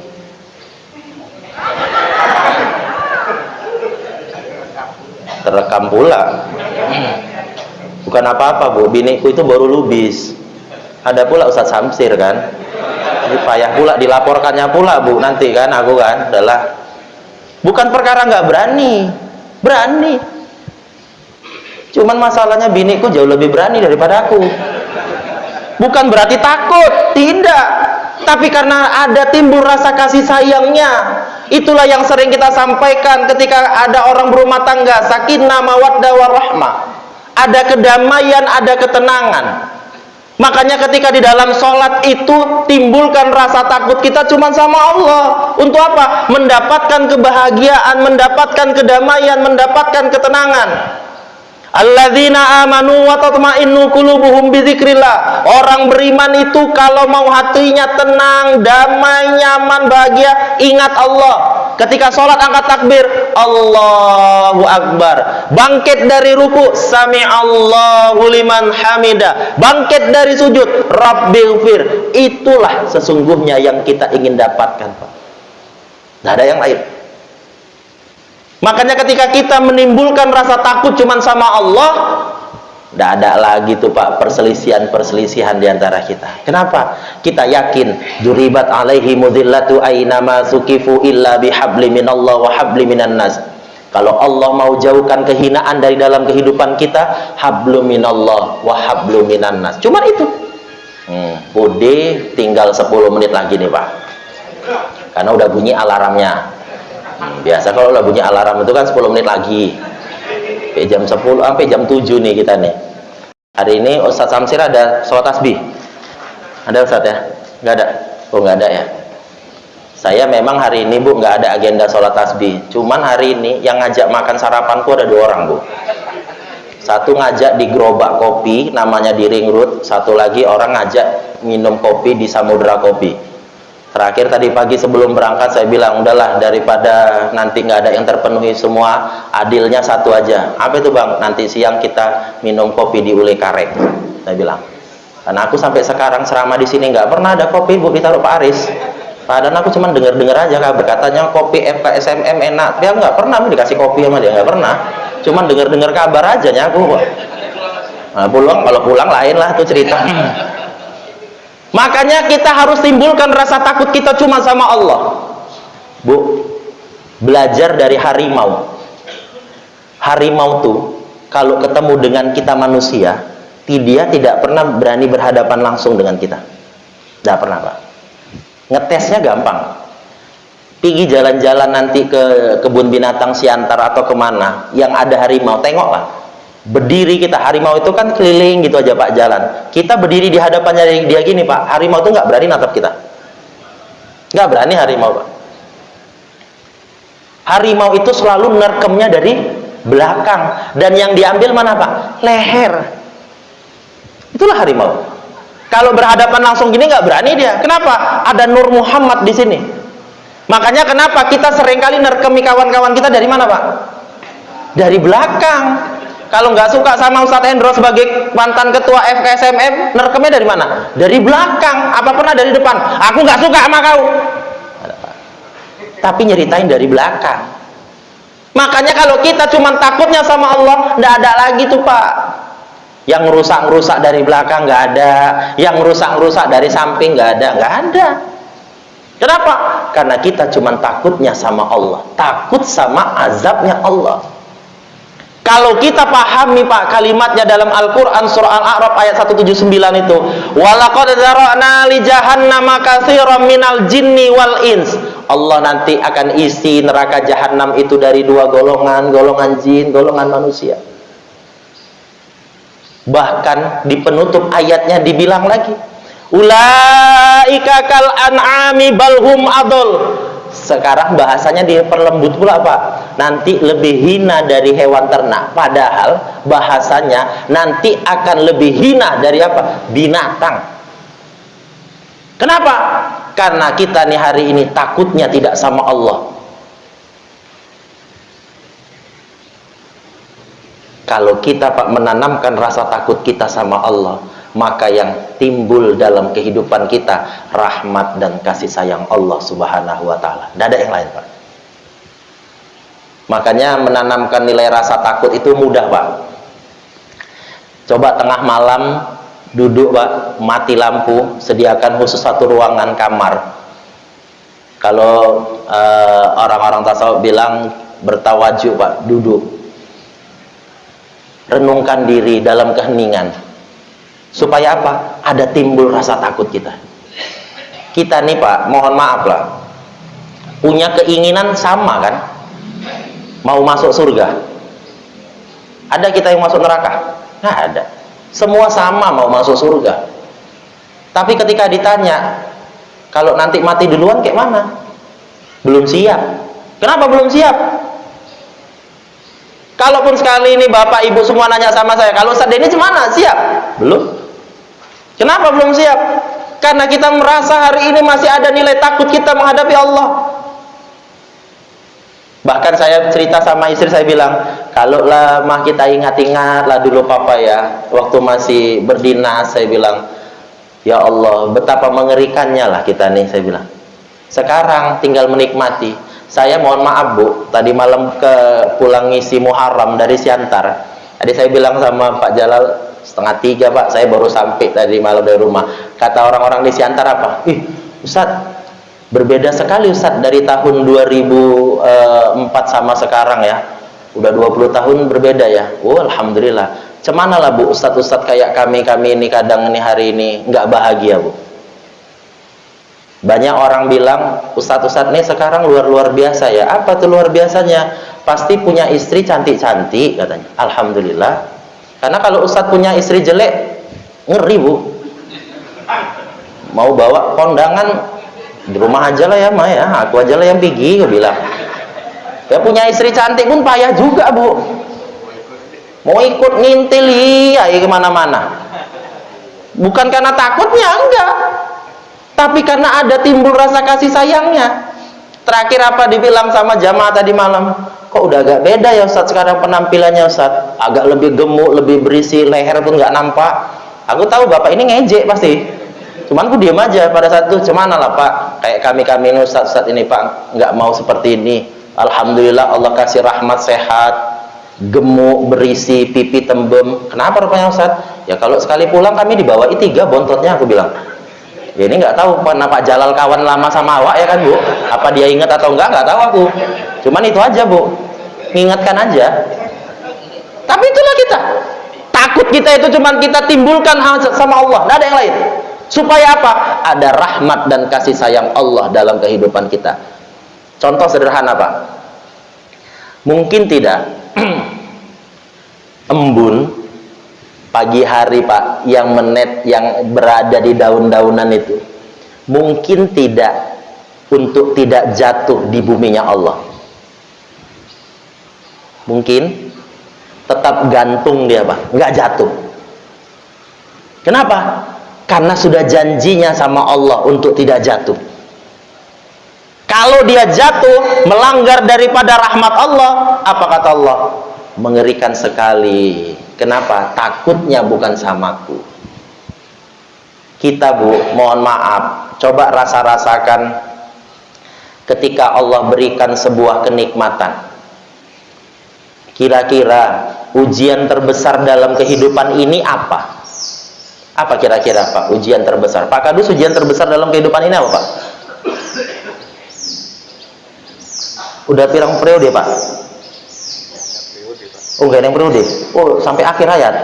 terekam pula. Bukan apa-apa Bu, biniku itu baru lubis. Ada pula Ustadz Samsir kan, ini payah pula dilaporkannya pula Bu, nanti kan aku kan adalah bukan perkara nggak berani, berani. Cuman masalahnya biniku jauh lebih berani daripada aku. Bukan berarti takut, tidak. Tapi karena ada timbul rasa kasih sayangnya. Itulah yang sering kita sampaikan ketika ada orang berumah tangga, sakinah mawaddah warahmah. Ada kedamaian, ada ketenangan. Makanya ketika di dalam sholat itu timbulkan rasa takut kita cuma sama Allah. Untuk apa? Mendapatkan kebahagiaan, mendapatkan kedamaian, mendapatkan ketenangan. Alladzina amanu wa tatma'innu qulubuhum bidzikrillah. Orang beriman itu kalau mau hatinya tenang, damai, nyaman, bahagia, ingat Allah. Ketika sholat angkat takbir, Allahu Akbar. Bangkit dari ruku, Sami'allahu liman hamidah. Bangkit dari sujud, Rabbighfir. Itulah sesungguhnya yang kita ingin dapatkan, Pak. Tidak ada yang lain. Makanya ketika kita menimbulkan rasa takut cuman sama Allah, tidak ada lagi tuh Pak perselisihan di antara kita. Kenapa? Kita yakin duribat alaihi mudhillatu ainama sukifu illa bihabli minallah wa habli minan nas. Kalau Allah mau jauhkan kehinaan dari dalam kehidupan kita, hablu minallah wa hablu minan nas. Cuman itu. Bude tinggal 10 menit lagi nih Pak. Karena udah bunyi alarmnya. Biasa kalau udah bunyi alarm itu kan 10 menit lagi. Sampai jam 10 sampai jam 7 nih kita nih. Hari ini Ustadz Samsir ada sholat tasbih. Ada Ustadz ya? Nggak ada? Oh nggak ada ya? Saya memang hari ini Bu nggak ada agenda sholat tasbih. Cuman hari ini yang ngajak makan sarapanku ada 2 orang Bu. Satu ngajak di gerobak kopi namanya di Ring Road. Satu lagi orang ngajak minum kopi di Samudra Kopi. Terakhir tadi pagi sebelum berangkat saya bilang, udahlah daripada nanti nggak ada yang terpenuhi semua, adilnya satu aja. Apa itu Bang? Nanti siang kita minum kopi di Ule Karek. Saya bilang. Karena aku sampai sekarang selama di sini nggak pernah ada kopi Bu ditaruh Pak Aris. Padahal aku cuma dengar-dengar aja kabar katanya kopi FKSMM enak. Dia nggak pernah dikasih kopi sama dia, nggak pernah. Cuma dengar-dengar kabar aja aku. Nah, kalau pulang lain lah tuh cerita. Makanya kita harus timbulkan rasa takut kita cuma sama Allah. Bu, belajar dari harimau. Harimau tuh kalau ketemu dengan kita manusia, dia tidak pernah berani berhadapan langsung dengan kita. Tidak pernah Pak. Ngetesnya gampang. Pergi jalan-jalan nanti ke kebun binatang Siantar atau kemana yang ada harimau, tengoklah. Berdiri kita, harimau itu kan keliling gitu aja Pak jalan. Kita berdiri di hadapannya dia gini Pak, harimau itu nggak berani natap kita. Nggak berani harimau Pak. Harimau itu selalu nerkemnya dari belakang. Dan yang diambil mana Pak? Leher. Itulah harimau. Kalau berhadapan langsung gini nggak berani dia. Kenapa? Ada Nur Muhammad di sini. Makanya kenapa kita seringkali nerkemi kawan-kawan kita dari mana Pak? Dari belakang. Kalau nggak suka sama Ustadz Hendro sebagai mantan ketua FKSMM, nerkemnya dari mana? Dari belakang. Apa pernah dari depan? Aku nggak suka sama kau. Tapi nyeritain dari belakang. Makanya kalau kita cuma takutnya sama Allah, nggak ada lagi tuh Pak. Yang ngerusak-ngerusak dari belakang nggak ada, yang ngerusak-ngerusak dari samping nggak ada. Kenapa? Karena kita cuma takutnya sama Allah, takut sama azabnya Allah. Kalau kita pahami Pak kalimatnya dalam Al-Quran surah Al-A'raf ayat 179 itu, walaqad dzara'na li jahannama katsiran minal jinni wal ins. Allah nanti akan isi neraka jahanam itu dari 2 golongan, golongan jin, golongan manusia. Bahkan di penutup ayatnya dibilang lagi, ulaika kal an'ami balhum adol. Sekarang bahasanya diperlembut pula Pak. Nanti lebih hina dari hewan ternak. Padahal bahasanya nanti akan lebih hina dari apa? Binatang. Kenapa? Karena kita nih hari ini takutnya tidak sama Allah. Kalau kita Pak menanamkan rasa takut kita sama Allah, maka yang timbul dalam kehidupan kita rahmat dan kasih sayang Allah Subhanahu wa taala. Tidak ada yang lain Pak. Makanya menanamkan nilai rasa takut itu mudah Pak. Coba tengah malam duduk Pak, mati lampu, sediakan khusus satu ruangan kamar. Kalau orang-orang tasawuf bilang bertawajuk Pak, duduk. Renungkan diri dalam keheningan. Supaya apa? Ada timbul rasa takut kita. Kita nih Pak, mohon maaf lah, punya keinginan sama kan? Mau masuk surga. Ada kita yang masuk neraka? Nggak ada. Semua sama mau masuk surga. Tapi ketika ditanya, kalau nanti mati duluan kayak mana? Belum siap. Kenapa belum siap? Kalaupun sekali ini bapak ibu semua nanya sama saya, kalau Ustaz Denny gimana? Siap? Belum. Kenapa belum siap? Karena kita merasa hari ini masih ada nilai takut kita menghadapi Allah. Bahkan saya cerita sama istri, saya bilang, kalau lama kita ingat-ingat lah dulu papa ya, waktu masih berdinas, saya bilang, ya Allah, betapa mengerikannya lah kita nih, saya bilang. Sekarang tinggal menikmati. Saya mohon maaf Bu, tadi malam pulang ngisi Muharram dari Siantar. Tadi saya bilang sama Pak Jalal, 2:30 Pak, saya baru sampai tadi malam dari rumah. Kata orang-orang di Siantar apa? Ih, Ustaz, berbeda sekali Ustaz dari tahun 2004 sama sekarang ya. Udah 20 tahun berbeda ya. Oh, alhamdulillah. Cemana lah Bu, Ustaz-Ustaz kayak kami ini kadang ini hari ini nggak bahagia Bu. Banyak orang bilang, Ustaz-Ustaz nih sekarang luar biasa ya. Apa tuh luar biasanya? Pasti punya istri cantik-cantik katanya. Alhamdulillah. Karena kalau Ustaz punya istri jelek, ngeri Bu. Mau bawa kondangan di rumah aja lah ya Ma ya. Aku aja lah yang pergi, gue bilang. Ya punya istri cantik pun payah juga Bu. Mau ikut ngintil ya kemana-mana. Bukan karena takutnya, enggak. Tapi karena ada timbul rasa kasih sayangnya. Terakhir apa dibilang sama jamaah tadi malam? Kok udah agak beda ya Ustaz sekarang penampilannya Ustaz? Agak lebih gemuk, lebih berisi, leher pun nggak nampak. Aku tahu Bapak ini ngejek pasti. Cuman aku diam aja pada saat itu. Cemana lah Pak? Kayak kami ini Ustaz ini Pak, nggak mau seperti ini. Alhamdulillah Allah kasih rahmat sehat, gemuk, berisi, pipi tembem. Kenapa rupanya Ustaz? Ya kalau sekali pulang kami dibawain 3 bontotnya, aku bilang. Ya ini nggak tahu Pak Jalal kawan lama sama awak ya kan Bu, apa dia ingat atau nggak tahu aku, cuman itu aja Bu, mengingatkan aja. Tapi itulah kita, takut kita itu cuman kita timbulkan sama Allah, nggak ada yang lain. Supaya apa? Ada rahmat dan kasih sayang Allah dalam kehidupan kita. Contoh sederhana Pak, mungkin tidak embun pagi hari Pak, yang berada di daun-daunan itu mungkin tidak untuk tidak jatuh di buminya Allah. Mungkin tetap gantung dia Pak, nggak jatuh. Kenapa? Karena sudah janjinya sama Allah untuk tidak jatuh. Kalau dia jatuh melanggar daripada rahmat Allah, apa kata Allah? Mengerikan sekali. Kenapa? Takutnya bukan samaku. Kita Bu, mohon maaf, coba rasakan ketika Allah berikan sebuah kenikmatan. Kira-kira ujian terbesar dalam kehidupan ini apa? Apa kira-kira Pak ujian terbesar? Pak Kadus, ujian terbesar dalam kehidupan ini apa Pak? Udah pirang periode Pak? Oh enggak ada yang periode? Oh sampai akhir hayat?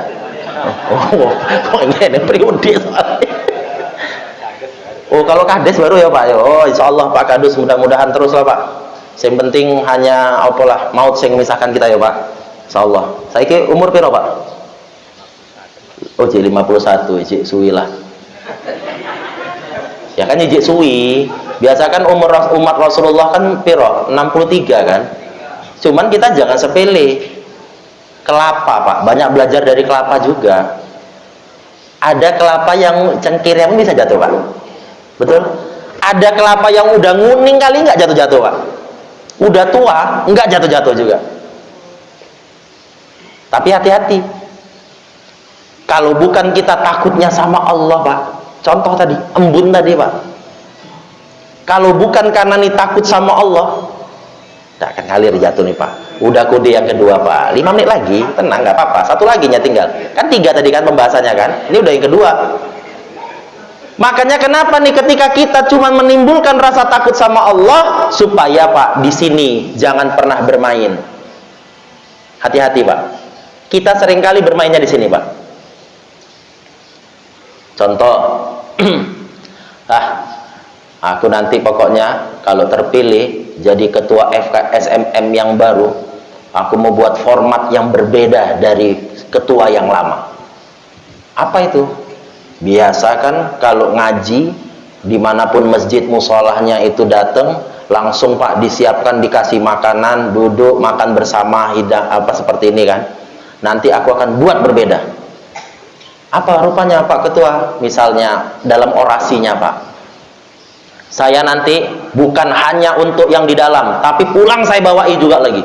Oh enggak ada yang periode soalnya. Oh kalau kades baru ya Pak? Oh insya Allah Pak Kadus mudah-mudahan terus lah Pak. Yang penting hanya apalah maut yang memisahkan kita ya Pak. Insya Allah. Saya ke umur piro Pak? Oh Cik 51, Cik suwi lah. Ya kan Cik suwi. Biasa kan umat Rasulullah kan piro? 63 kan? Cuman kita jangan sepele. Kelapa Pak, banyak belajar dari kelapa juga. Ada kelapa yang cengkirnya pun bisa jatuh Pak. Betul? Ada kelapa yang udah nguning kali nggak jatuh-jatuh Pak. Udah tua nggak jatuh-jatuh juga. Tapi hati-hati. Kalau bukan kita takutnya sama Allah Pak. Contoh tadi, embun tadi Pak. Kalau bukan karena nih takut sama Allah, tak akan ngalir jatuh nih Pak. Udah kode yang kedua Pak, 5 menit lagi, tenang nggak apa-apa, 1 lagi nya tinggal. Kan 3 tadi kan pembahasannya kan, ini udah yang kedua. Makanya kenapa nih ketika kita cuma menimbulkan rasa takut sama Allah, supaya Pak di sini jangan pernah bermain. Hati-hati Pak. Kita seringkali bermainnya di sini Pak. Contoh, aku nanti pokoknya kalau terpilih jadi ketua FKSMM yang baru, aku mau buat format yang berbeda dari ketua yang lama. Apa itu? Biasa kan kalau ngaji dimanapun masjid musolahnya itu datang langsung Pak disiapkan, dikasih makanan, duduk makan bersama, hidang apa seperti ini kan. Nanti aku akan buat berbeda. Apa rupanya Pak Ketua? Misalnya dalam orasinya Pak, saya nanti bukan hanya untuk yang di dalam, tapi pulang saya bawai juga lagi.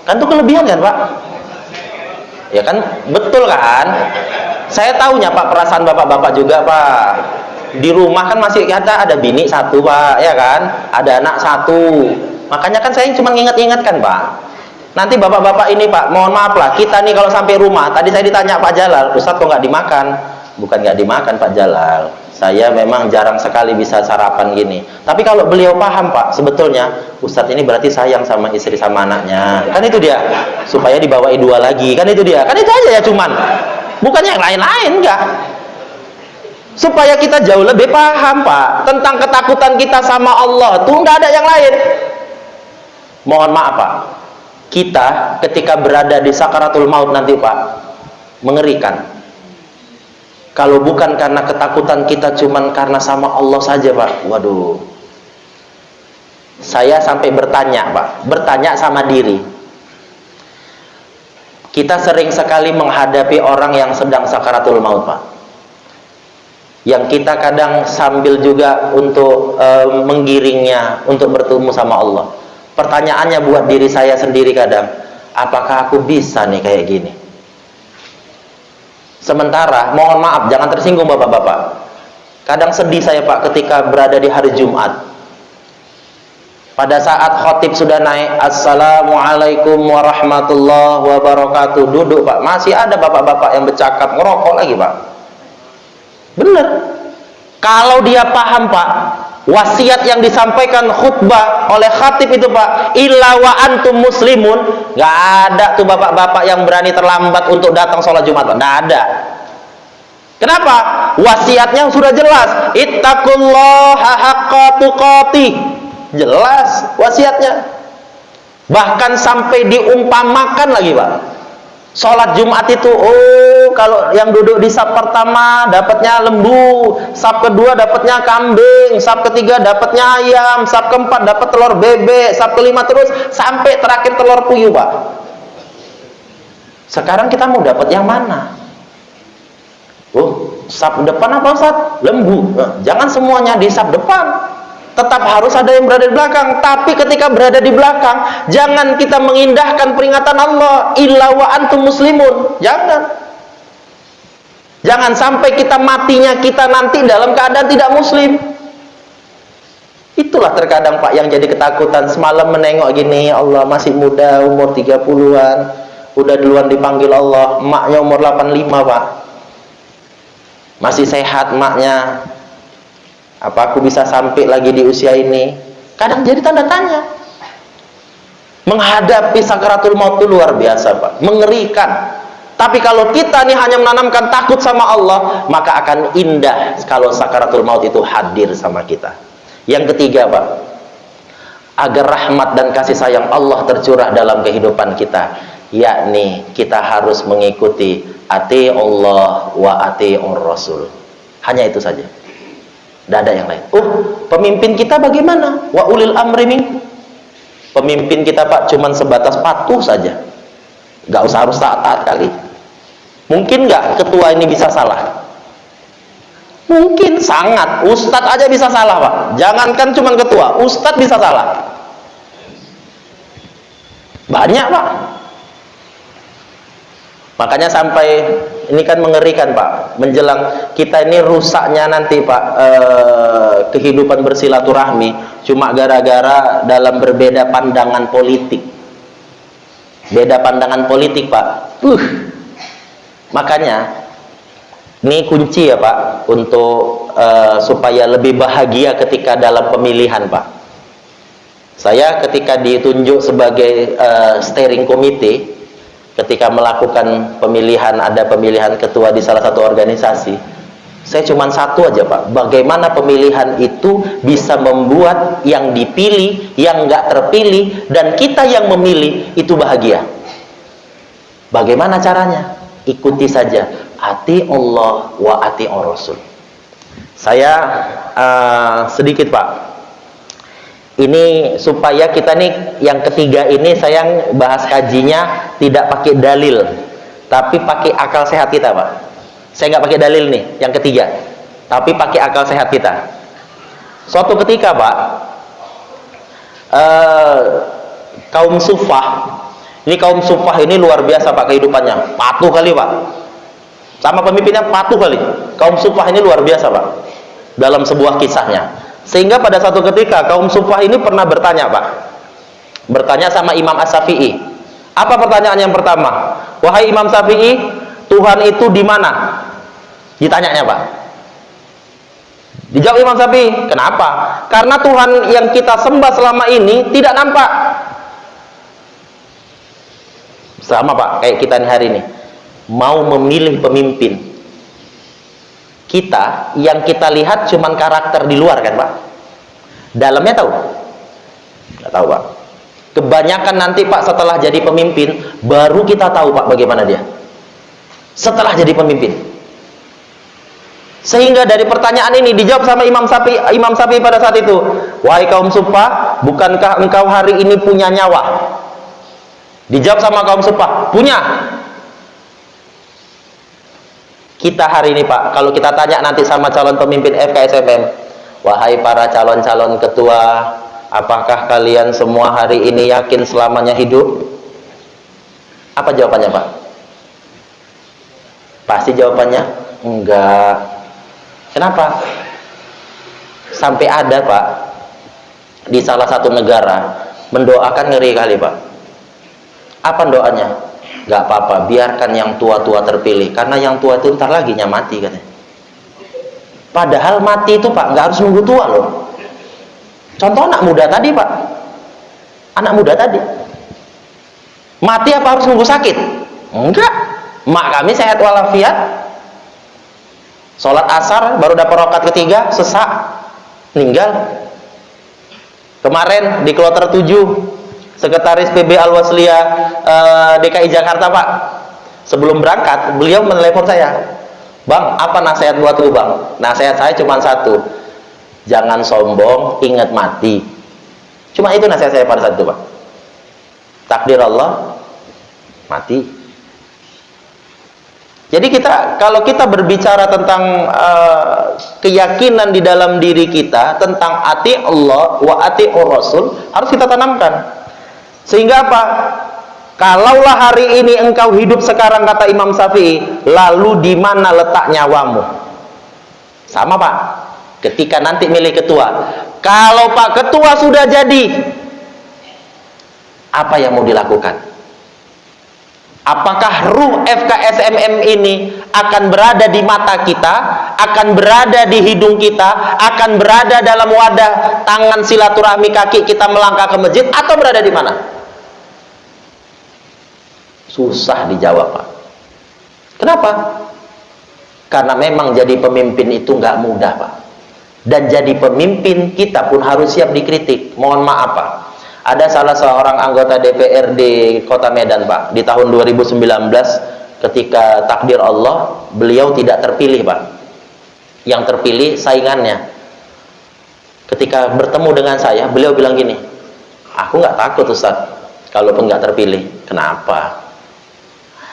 Kan itu kelebihan kan Pak? Ya kan, betul kan? Saya tahunya Pak, perasaan bapak-bapak juga Pak. Di rumah kan masih ada bini satu Pak, ya kan? Ada anak satu. Makanya kan saya cuma nginget-ingetkan Pak. Nanti bapak-bapak ini Pak, mohon maaf lah, kita nih kalau sampai rumah, tadi saya ditanya Pak Jalal, Ustadz kok nggak dimakan? Bukan nggak dimakan Pak Jalal, saya memang jarang sekali bisa sarapan gini. Tapi kalau beliau paham Pak, sebetulnya Ustadz ini berarti sayang sama istri sama anaknya. Kan itu dia, supaya dibawain dua lagi. Kan itu dia, kan itu aja ya cuman. Bukan yang lain-lain, enggak. Supaya kita jauh lebih paham Pak, tentang ketakutan kita sama Allah tuh nggak ada yang lain. Mohon maaf Pak, kita ketika berada di sakaratul maut nanti Pak, mengerikan. Kalau bukan karena ketakutan kita cuman karena sama Allah saja Pak, waduh. Saya sampai bertanya Pak, bertanya sama diri. Kita sering sekali menghadapi orang yang sedang sakaratul maut Pak, yang kita kadang sambil juga untuk menggiringnya untuk bertemu sama Allah. Pertanyaannya buat diri saya sendiri kadang, apakah aku bisa nih kayak gini? Sementara, mohon maaf, jangan tersinggung bapak-bapak, kadang sedih saya Pak ketika berada di hari Jumat, pada saat khotib sudah naik, Assalamualaikum warahmatullahi wabarakatuh, duduk Pak, masih ada bapak-bapak yang bercakap, ngerokok lagi Pak. Bener. Kalau dia paham Pak, wasiat yang disampaikan khutbah oleh khatib itu Pak, illa wa antum muslimun, nggak ada tuh bapak-bapak yang berani terlambat untuk datang sholat Jumat Pak, nggak ada. Kenapa? Wasiatnya sudah jelas, ittaqullaha haqqa tuqatih, jelas wasiatnya. Bahkan sampai diumpamakan lagi Pak, sholat Jumat itu, oh kalau yang duduk di saf pertama dapatnya lembu, saf kedua dapatnya kambing, saf ketiga dapatnya ayam, saf keempat dapat telur bebek, saf kelima terus sampai terakhir telur puyuh Pak. Sekarang kita mau dapat yang mana? Oh, saf depan apa Ustaz? Lembu. Jangan semuanya di saf depan, tetap harus ada yang berada di belakang. Tapi ketika berada di belakang, jangan kita mengindahkan peringatan Allah, illa wa antum muslimun. Jangan sampai kita matinya kita nanti dalam keadaan tidak muslim. Itulah terkadang Pak yang jadi ketakutan. Semalam menengok gini, Allah masih muda, umur 30-an, udah duluan dipanggil Allah. Emaknya umur 85 Pak, masih sehat emaknya. Apa aku bisa sampai lagi di usia ini? Kadang jadi tanda tanya. Menghadapi sakaratul maut itu luar biasa Pak, mengerikan. Tapi kalau kita nih hanya menanamkan takut sama Allah, maka akan indah kalau sakaratul maut itu hadir sama kita. Yang ketiga Pak, agar rahmat dan kasih sayang Allah tercurah dalam kehidupan kita, yakni kita harus mengikuti ati Allah wa ati'ur Rasul. Hanya itu saja. Tidak ada yang lain. Pemimpin kita bagaimana? Wa ulil amri minkum. Pemimpin kita Pak cuman sebatas patuh saja, nggak usah harus taat kali. Mungkin nggak ketua ini bisa salah? Mungkin sangat. Ustadz aja bisa salah Pak, jangankan cuman ketua, ustadz bisa salah. Banyak Pak. Makanya sampai ini kan mengerikan Pak, menjelang kita ini rusaknya nanti Pak, kehidupan bersilaturahmi cuma gara-gara dalam berbeda pandangan politik. Beda pandangan politik Pak. Makanya ini kunci ya Pak untuk supaya lebih bahagia ketika dalam pemilihan Pak. Saya ketika ditunjuk sebagai steering committee, ketika melakukan pemilihan, ada pemilihan ketua di salah satu organisasi, saya cuma satu aja Pak, bagaimana pemilihan itu bisa membuat yang dipilih, yang nggak terpilih, dan kita yang memilih itu bahagia. Bagaimana caranya? Ikuti saja ati Allah wa ati Rasul. Saya sedikit Pak, ini supaya kita nih yang ketiga ini saya bahas kajinya tidak pakai dalil, tapi pakai akal sehat kita Pak. Saya nggak pakai dalil nih yang ketiga, tapi pakai akal sehat kita. Suatu ketika Pak, kaum Sufah, ini kaum Sufah ini luar biasa Pak kehidupannya, patuh kali Pak, sama pemimpinnya patuh kali. Kaum Sufah ini luar biasa Pak dalam sebuah kisahnya, sehingga pada satu ketika kaum Sufah ini pernah bertanya Pak, bertanya sama Imam As-Syafi'i. Apa pertanyaan yang pertama? Wahai Imam Syafi'i, Tuhan itu di mana? Ditanyanya Pak. Dijawab Imam Syafi'i, kenapa? Karena Tuhan yang kita sembah selama ini tidak nampak. Sama Pak, kayak kita hari ini mau memilih pemimpin, kita yang kita lihat cuman karakter di luar kan Pak, dalamnya tahu? Nggak tahu Pak. Kebanyakan nanti Pak setelah jadi pemimpin baru kita tahu Pak bagaimana dia setelah jadi pemimpin. Sehingga dari pertanyaan ini dijawab sama Imam Syafi'i pada saat itu, wahai kaum Sufah, bukankah engkau hari ini punya nyawa? Dijawab sama kaum Sufah, punya. Kita hari ini Pak, kalau kita tanya nanti sama calon pemimpin FKSMM, wahai para calon-calon ketua, apakah kalian semua hari ini yakin selamanya hidup? Apa jawabannya Pak? Pasti jawabannya enggak. Kenapa? Sampai ada Pak di salah satu negara mendoakan, ngeri kali Pak. Apa doanya? Gak apa-apa, biarkan yang tua-tua terpilih, karena yang tua itu ntar lagi mati katanya. Padahal mati itu Pak nggak harus nunggu tua loh. Contoh anak muda tadi Pak, anak muda tadi mati apa harus nunggu sakit? Enggak. Mak kami sehat walafiat, sholat asar baru dapat rakaat ketiga sesak meninggal. Kemarin di kloter 7 Sekretaris PB Al-Wasliyah DKI Jakarta Pak, sebelum berangkat beliau menelepon saya, Bang, apa nasihat buat lu Bang? Nasihat saya cuma satu, jangan sombong, ingat mati. Cuma itu nasihat saya pada saat itu Pak. Takdir Allah, mati. Jadi kalau kita berbicara tentang keyakinan di dalam diri kita tentang ati Allah wa ati Rasul, harus kita tanamkan. Sehingga apa? Kalaulah hari ini engkau hidup sekarang, kata Imam Syafi'i, lalu di mana letak nyawamu? Sama Pak, ketika nanti milih ketua, kalau Pak ketua sudah jadi, apa yang mau dilakukan? Apakah ruh FKSMM ini akan berada di mata kita, akan berada di hidung kita, akan berada dalam wadah tangan silaturahmi kaki kita melangkah ke masjid, atau berada di mana? Susah dijawab Pak. Kenapa? Karena memang jadi pemimpin itu nggak mudah Pak. Dan jadi pemimpin kita pun harus siap dikritik. Mohon maaf Pak, ada salah seorang anggota DPRD Kota Medan Pak, di tahun 2019 ketika takdir Allah beliau tidak terpilih Pak. Yang terpilih saingannya. Ketika bertemu dengan saya, beliau bilang gini, aku nggak takut Ustaz kalaupun nggak terpilih. Kenapa?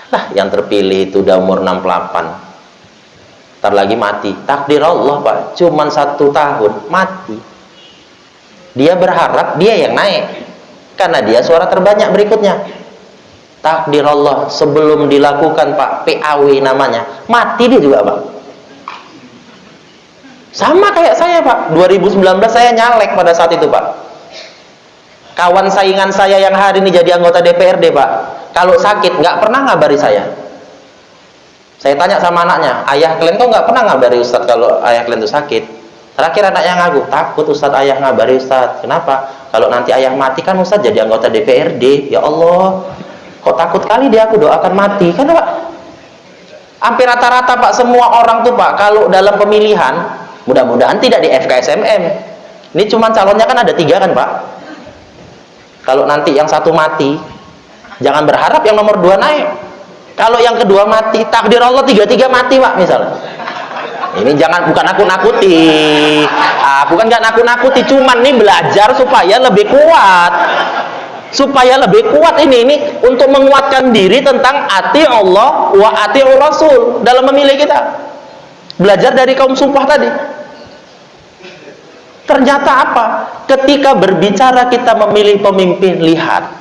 Lah yang terpilih itu udah umur 68, ntar lagi mati. Takdir Allah Pak, cuman 1 tahun mati. Dia berharap dia yang naik karena dia suara terbanyak berikutnya. Takdir Allah, sebelum dilakukan Pak PAW namanya, mati dia juga Pak. Sama kayak saya Pak, 2019 saya nyalek pada saat itu Pak. Kawan saingan saya yang hari ini jadi anggota DPRD Pak, kalau sakit nggak pernah ngabari saya. Saya tanya sama anaknya, ayah kalian kok nggak pernah ngabari Ustadz kalau ayah kalian itu sakit? Terakhir anaknya ngaku, takut Ustadz ayah ngabari Ustadz. Kenapa? Kalau nanti ayah mati kan Ustadz jadi anggota DPRD. Ya Allah, kok takut kali dia, aku doakan mati. Kan Pak, hampir rata-rata Pak semua orang tuh Pak kalau dalam pemilihan, mudah-mudahan tidak di FKSMM. Ini cuma calonnya kan ada 3 kan Pak. Kalau nanti yang satu mati, jangan berharap yang nomor 2 naik. Kalau yang kedua mati, takdir Allah tiga-tiga mati Pak misalnya. Ini jangan, bukan aku nakuti, bukan nggak nakut-nakuti, cuman nih belajar supaya lebih kuat, ini untuk menguatkan diri tentang ati Allah wa ati Rasul dalam memilih kita. Belajar dari kaum sumpah tadi. Ternyata apa? Ketika berbicara kita memilih pemimpin, lihat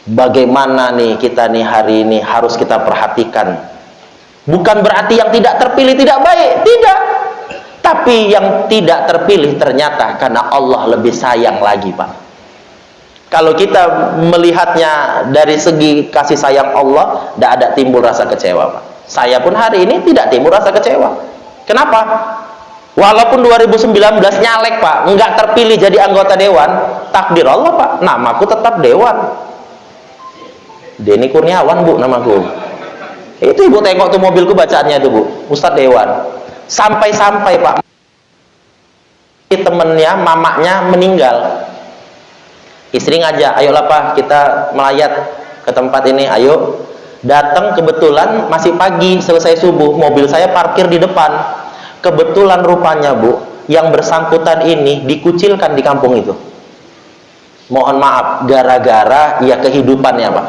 bagaimana nih kita nih hari ini harus kita perhatikan. Bukan berarti yang tidak terpilih tidak baik, tidak. Tapi yang tidak terpilih ternyata karena Allah lebih sayang lagi Pak. Kalau kita melihatnya dari segi kasih sayang Allah, tidak ada timbul rasa kecewa Pak. Saya pun hari ini tidak timbul rasa kecewa. Kenapa? Walaupun 2019 nyalek Pak, nggak terpilih jadi anggota dewan, takdir Allah Pak, namaku tetap dewan. Denny Kurniawan Bu namaku. Itu ibu tengok tuh mobilku bacaannya itu Bu, Ustadz Dewan. Sampai-sampai Pak, temennya, mamanya meninggal. Istri ngajak, ayolah Pak, kita melayat ke tempat ini, ayo. Datang kebetulan masih pagi, selesai subuh, mobil saya parkir di depan. Kebetulan rupanya Bu, yang bersangkutan ini dikucilkan di kampung itu. Mohon maaf, gara-gara ya kehidupannya Pak.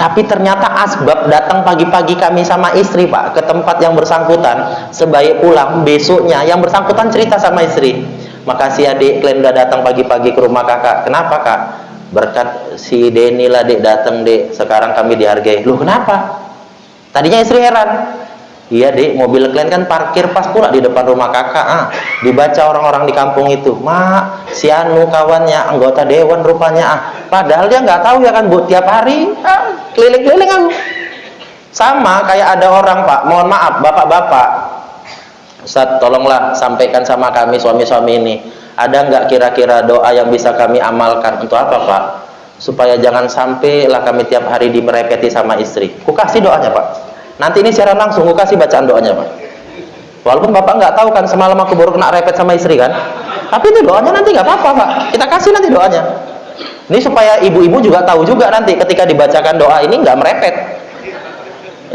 Tapi ternyata asbab datang pagi-pagi kami sama istri Pak ke tempat yang bersangkutan. Sebaik pulang besoknya yang bersangkutan cerita sama istri, makasih adik, kalian udah datang pagi-pagi ke rumah kakak. Kenapa Kak? Berkat si Denny lah dek datang dek, sekarang kami dihargai. Loh kenapa? Tadinya istri heran. Iya dek, mobil kalian kan parkir pas pula di depan rumah kakak. Dibaca orang-orang di kampung itu, mak, si Anu kawannya anggota dewan rupanya. Padahal dia nggak tahu ya kan Bu, tiap hari keliling-keliling aku. Sama kayak ada orang Pak, mohon maaf bapak-bapak, Ustadz tolonglah sampaikan sama kami suami-suami ini, ada nggak kira-kira doa yang bisa kami amalkan untuk apa Pak? Supaya jangan sampai lah kami tiap hari dimerepeti sama istri. Ku kasih doanya Pak. Nanti ini secara langsung aku kasih bacaan doanya Pak. Walaupun Bapak nggak tahu kan semalam aku baru kena repet sama istri kan. Tapi itu doanya nanti nggak apa-apa Pak. Kita kasih nanti doanya. Ini supaya ibu-ibu juga tahu juga nanti ketika dibacakan doa ini nggak merepet.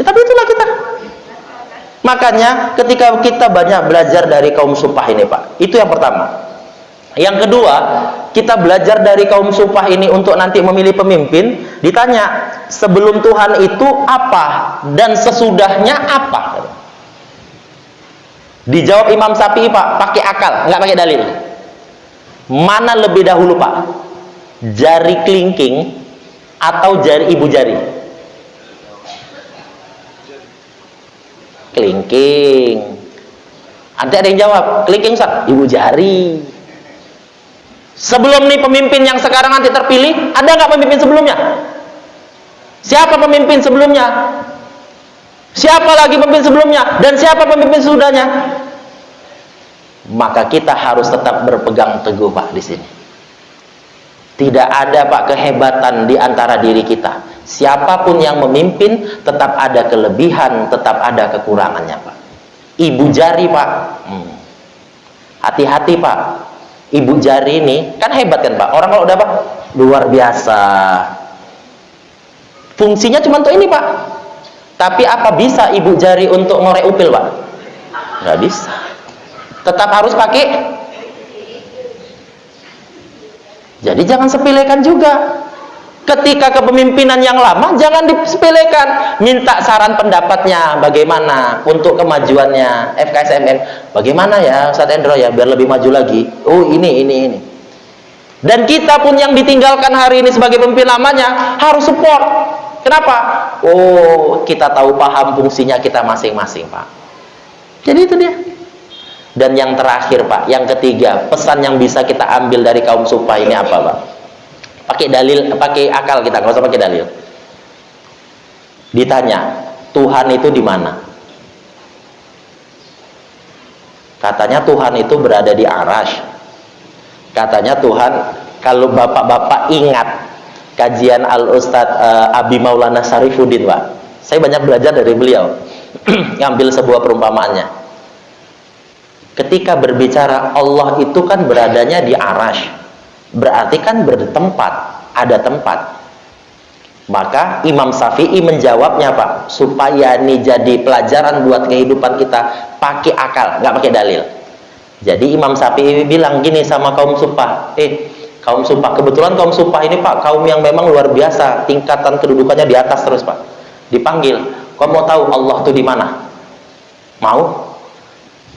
Tapi itulah kita. Makanya ketika kita banyak belajar dari kaum sumpah ini Pak. Itu yang pertama. Yang kedua, kita belajar dari kaum sumpah ini untuk nanti memilih pemimpin. Ditanya, sebelum Tuhan itu apa dan sesudahnya apa? Dijawab Imam Syafi'i Pak, pakai akal, nggak pakai dalil. Mana lebih dahulu Pak? Jari kelingking atau jari ibu jari? Kelingking. Ada yang jawab, kelingking Ustaz, ibu jari. Sebelum nih pemimpin yang sekarang nanti terpilih, ada nggak pemimpin sebelumnya? Siapa pemimpin sebelumnya? Siapa lagi pemimpin sebelumnya? Dan siapa pemimpin sesudahnya? Maka kita harus tetap berpegang teguh Pak di sini. Tidak ada Pak kehebatan di antara diri kita. Siapapun yang memimpin tetap ada kelebihan, tetap ada kekurangannya Pak. Ibu jari Pak, hati-hati Pak. Ibu jari ini kan hebat kan Pak. Orang kalau udah Pak luar biasa. Fungsinya cuma untuk ini Pak. Tapi apa bisa ibu jari untuk ngorek upil Pak? Nggak bisa. Tetap harus pakai. Jadi jangan sepelekan juga. Ketika kepemimpinan yang lama jangan disepelekan. Minta saran pendapatnya bagaimana untuk kemajuannya FKSMM. Bagaimana ya Ustadz Endro ya biar lebih maju lagi. Oh ini. Dan kita pun yang ditinggalkan hari ini sebagai pemimpin lamanya harus support. Kenapa? Oh kita tahu paham fungsinya kita masing-masing Pak. Jadi itu dia. Dan yang terakhir Pak, yang ketiga, pesan yang bisa kita ambil dari kaum sumpah ini apa Pak? Pakai dalil, pakai akal kita, nggak usah pakai dalil. Ditanya, Tuhan itu di mana? Katanya Tuhan itu berada di Arash. Katanya Tuhan, kalau bapak-bapak ingat kajian Al-Ustadz Abi Maulana Syarifuddin Pak, saya banyak belajar dari beliau. Ngambil sebuah perumpamaannya. Ketika berbicara Allah itu kan beradanya di Arash. Berarti kan bertempat, ada tempat. Maka Imam Syafi'i menjawabnya, Pak, supaya ini jadi pelajaran buat kehidupan kita, pakai akal, nggak pakai dalil. Jadi Imam Syafi'i bilang gini sama kaum Suffah, kaum Suffah, kebetulan kaum Suffah ini, Pak, kaum yang memang luar biasa, tingkatan kedudukannya di atas terus, Pak. Dipanggil, kau mau tahu Allah tuh di mana? Mau?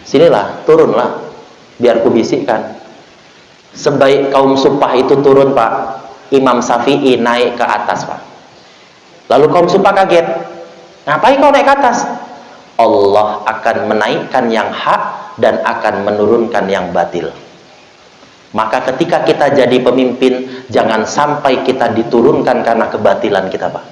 Sinilah, turunlah, biar kubisikkan. Sebaik kaum Suffah itu turun, Pak, Imam Syafi'i naik ke atas, Pak. Lalu kaum Suffah kaget, ngapain kau naik ke atas? Allah akan menaikkan yang hak dan akan menurunkan yang batil. Maka ketika kita jadi pemimpin, jangan sampai kita diturunkan karena kebatilan kita, Pak.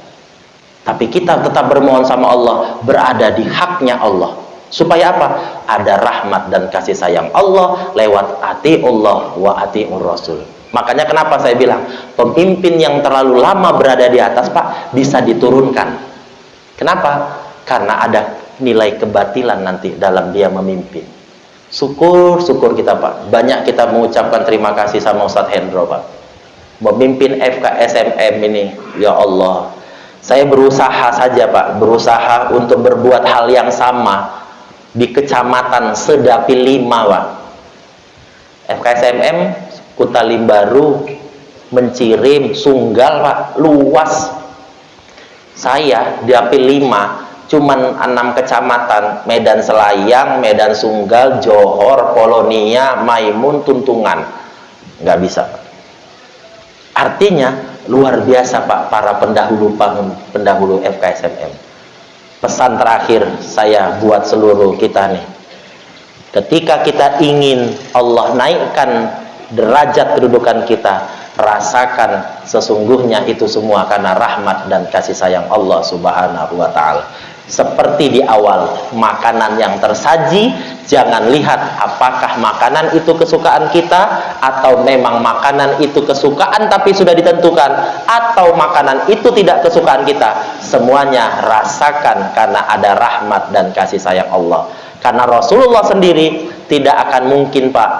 Tapi kita tetap bermohon sama Allah, berada di haknya Allah. Supaya apa? Ada rahmat dan kasih sayang Allah lewat atiullah wa atiur rasul. Makanya kenapa saya bilang pemimpin yang terlalu lama berada di atas, Pak, bisa diturunkan. Kenapa? Karena ada nilai kebatilan nanti dalam dia memimpin. Syukur kita, Pak. Banyak kita mengucapkan terima kasih sama Ustadz Hendro, Pak. Memimpin FKSMM ini, ya Allah. Saya berusaha saja, Pak, berusaha untuk berbuat hal yang sama di kecamatan Sedapi 5, Pak. FKSMM Kuta Limbaru, Mencirim, Sunggal, Pak, luas. Saya di AP 5 cuman 6 kecamatan, Medan Selayang, Medan Sunggal, Johor, Polonia, Maimun, Tuntungan. Nggak bisa, Pak. Artinya luar biasa, Pak, para pendahulu FKSMM. Pesan terakhir saya buat seluruh kita nih, ketika kita ingin Allah naikkan derajat kedudukan kita, rasakan sesungguhnya itu semua karena rahmat dan kasih sayang Allah Subhanahu wa ta'ala. Seperti di awal, makanan yang tersaji, jangan lihat apakah makanan itu kesukaan kita, atau memang makanan itu kesukaan tapi sudah ditentukan, atau makanan itu tidak kesukaan kita. Semuanya rasakan karena ada rahmat dan kasih sayang Allah. Karena Rasulullah sendiri tidak akan mungkin, Pak,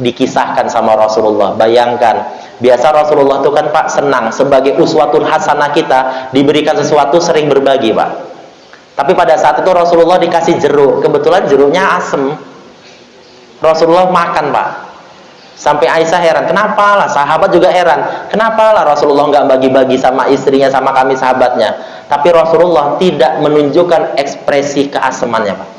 dikisahkan sama Rasulullah. Bayangkan, biasa Rasulullah itu kan, Pak, senang sebagai uswatun hasanah kita, diberikan sesuatu sering berbagi, Pak. Tapi pada saat itu Rasulullah dikasih jeruk, kebetulan jeruknya asem. Rasulullah makan, Pak. Sampai Aisyah heran, kenapa lah? Sahabat juga heran, kenapa lah Rasulullah nggak bagi-bagi sama istrinya, sama kami sahabatnya. Tapi Rasulullah tidak menunjukkan ekspresi keasemannya, Pak.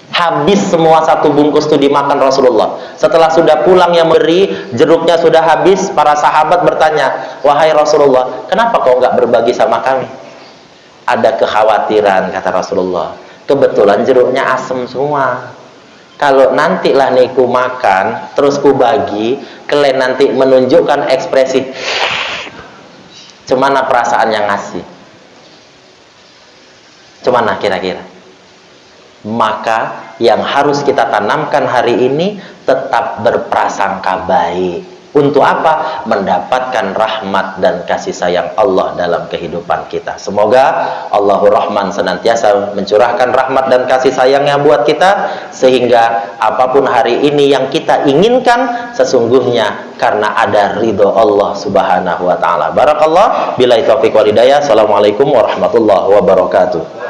Habis semua satu bungkus itu dimakan Rasulullah. Setelah sudah pulang yang memberi, jeruknya sudah habis, para sahabat bertanya, wahai Rasulullah, kenapa kau nggak berbagi sama kami? Ada kekhawatiran, kata Rasulullah, kebetulan jeruknya asem semua. Kalau nantilah nih ku makan, terus ku bagi, kalian nanti menunjukkan ekspresi, cemana perasaan yang ngasih? Cemana kira-kira? Maka yang harus kita tanamkan hari ini, tetap berprasangka baik. Untuk apa? Mendapatkan rahmat dan kasih sayang Allah dalam kehidupan kita. Semoga Allahur Rahman senantiasa mencurahkan rahmat dan kasih sayangnya buat kita, sehingga apapun hari ini yang kita inginkan, sesungguhnya karena ada ridho Allah Subhanahu wa ta'ala. Barakallah, billahi taufiq wal hidayah. Assalamualaikum warahmatullahi wabarakatuh.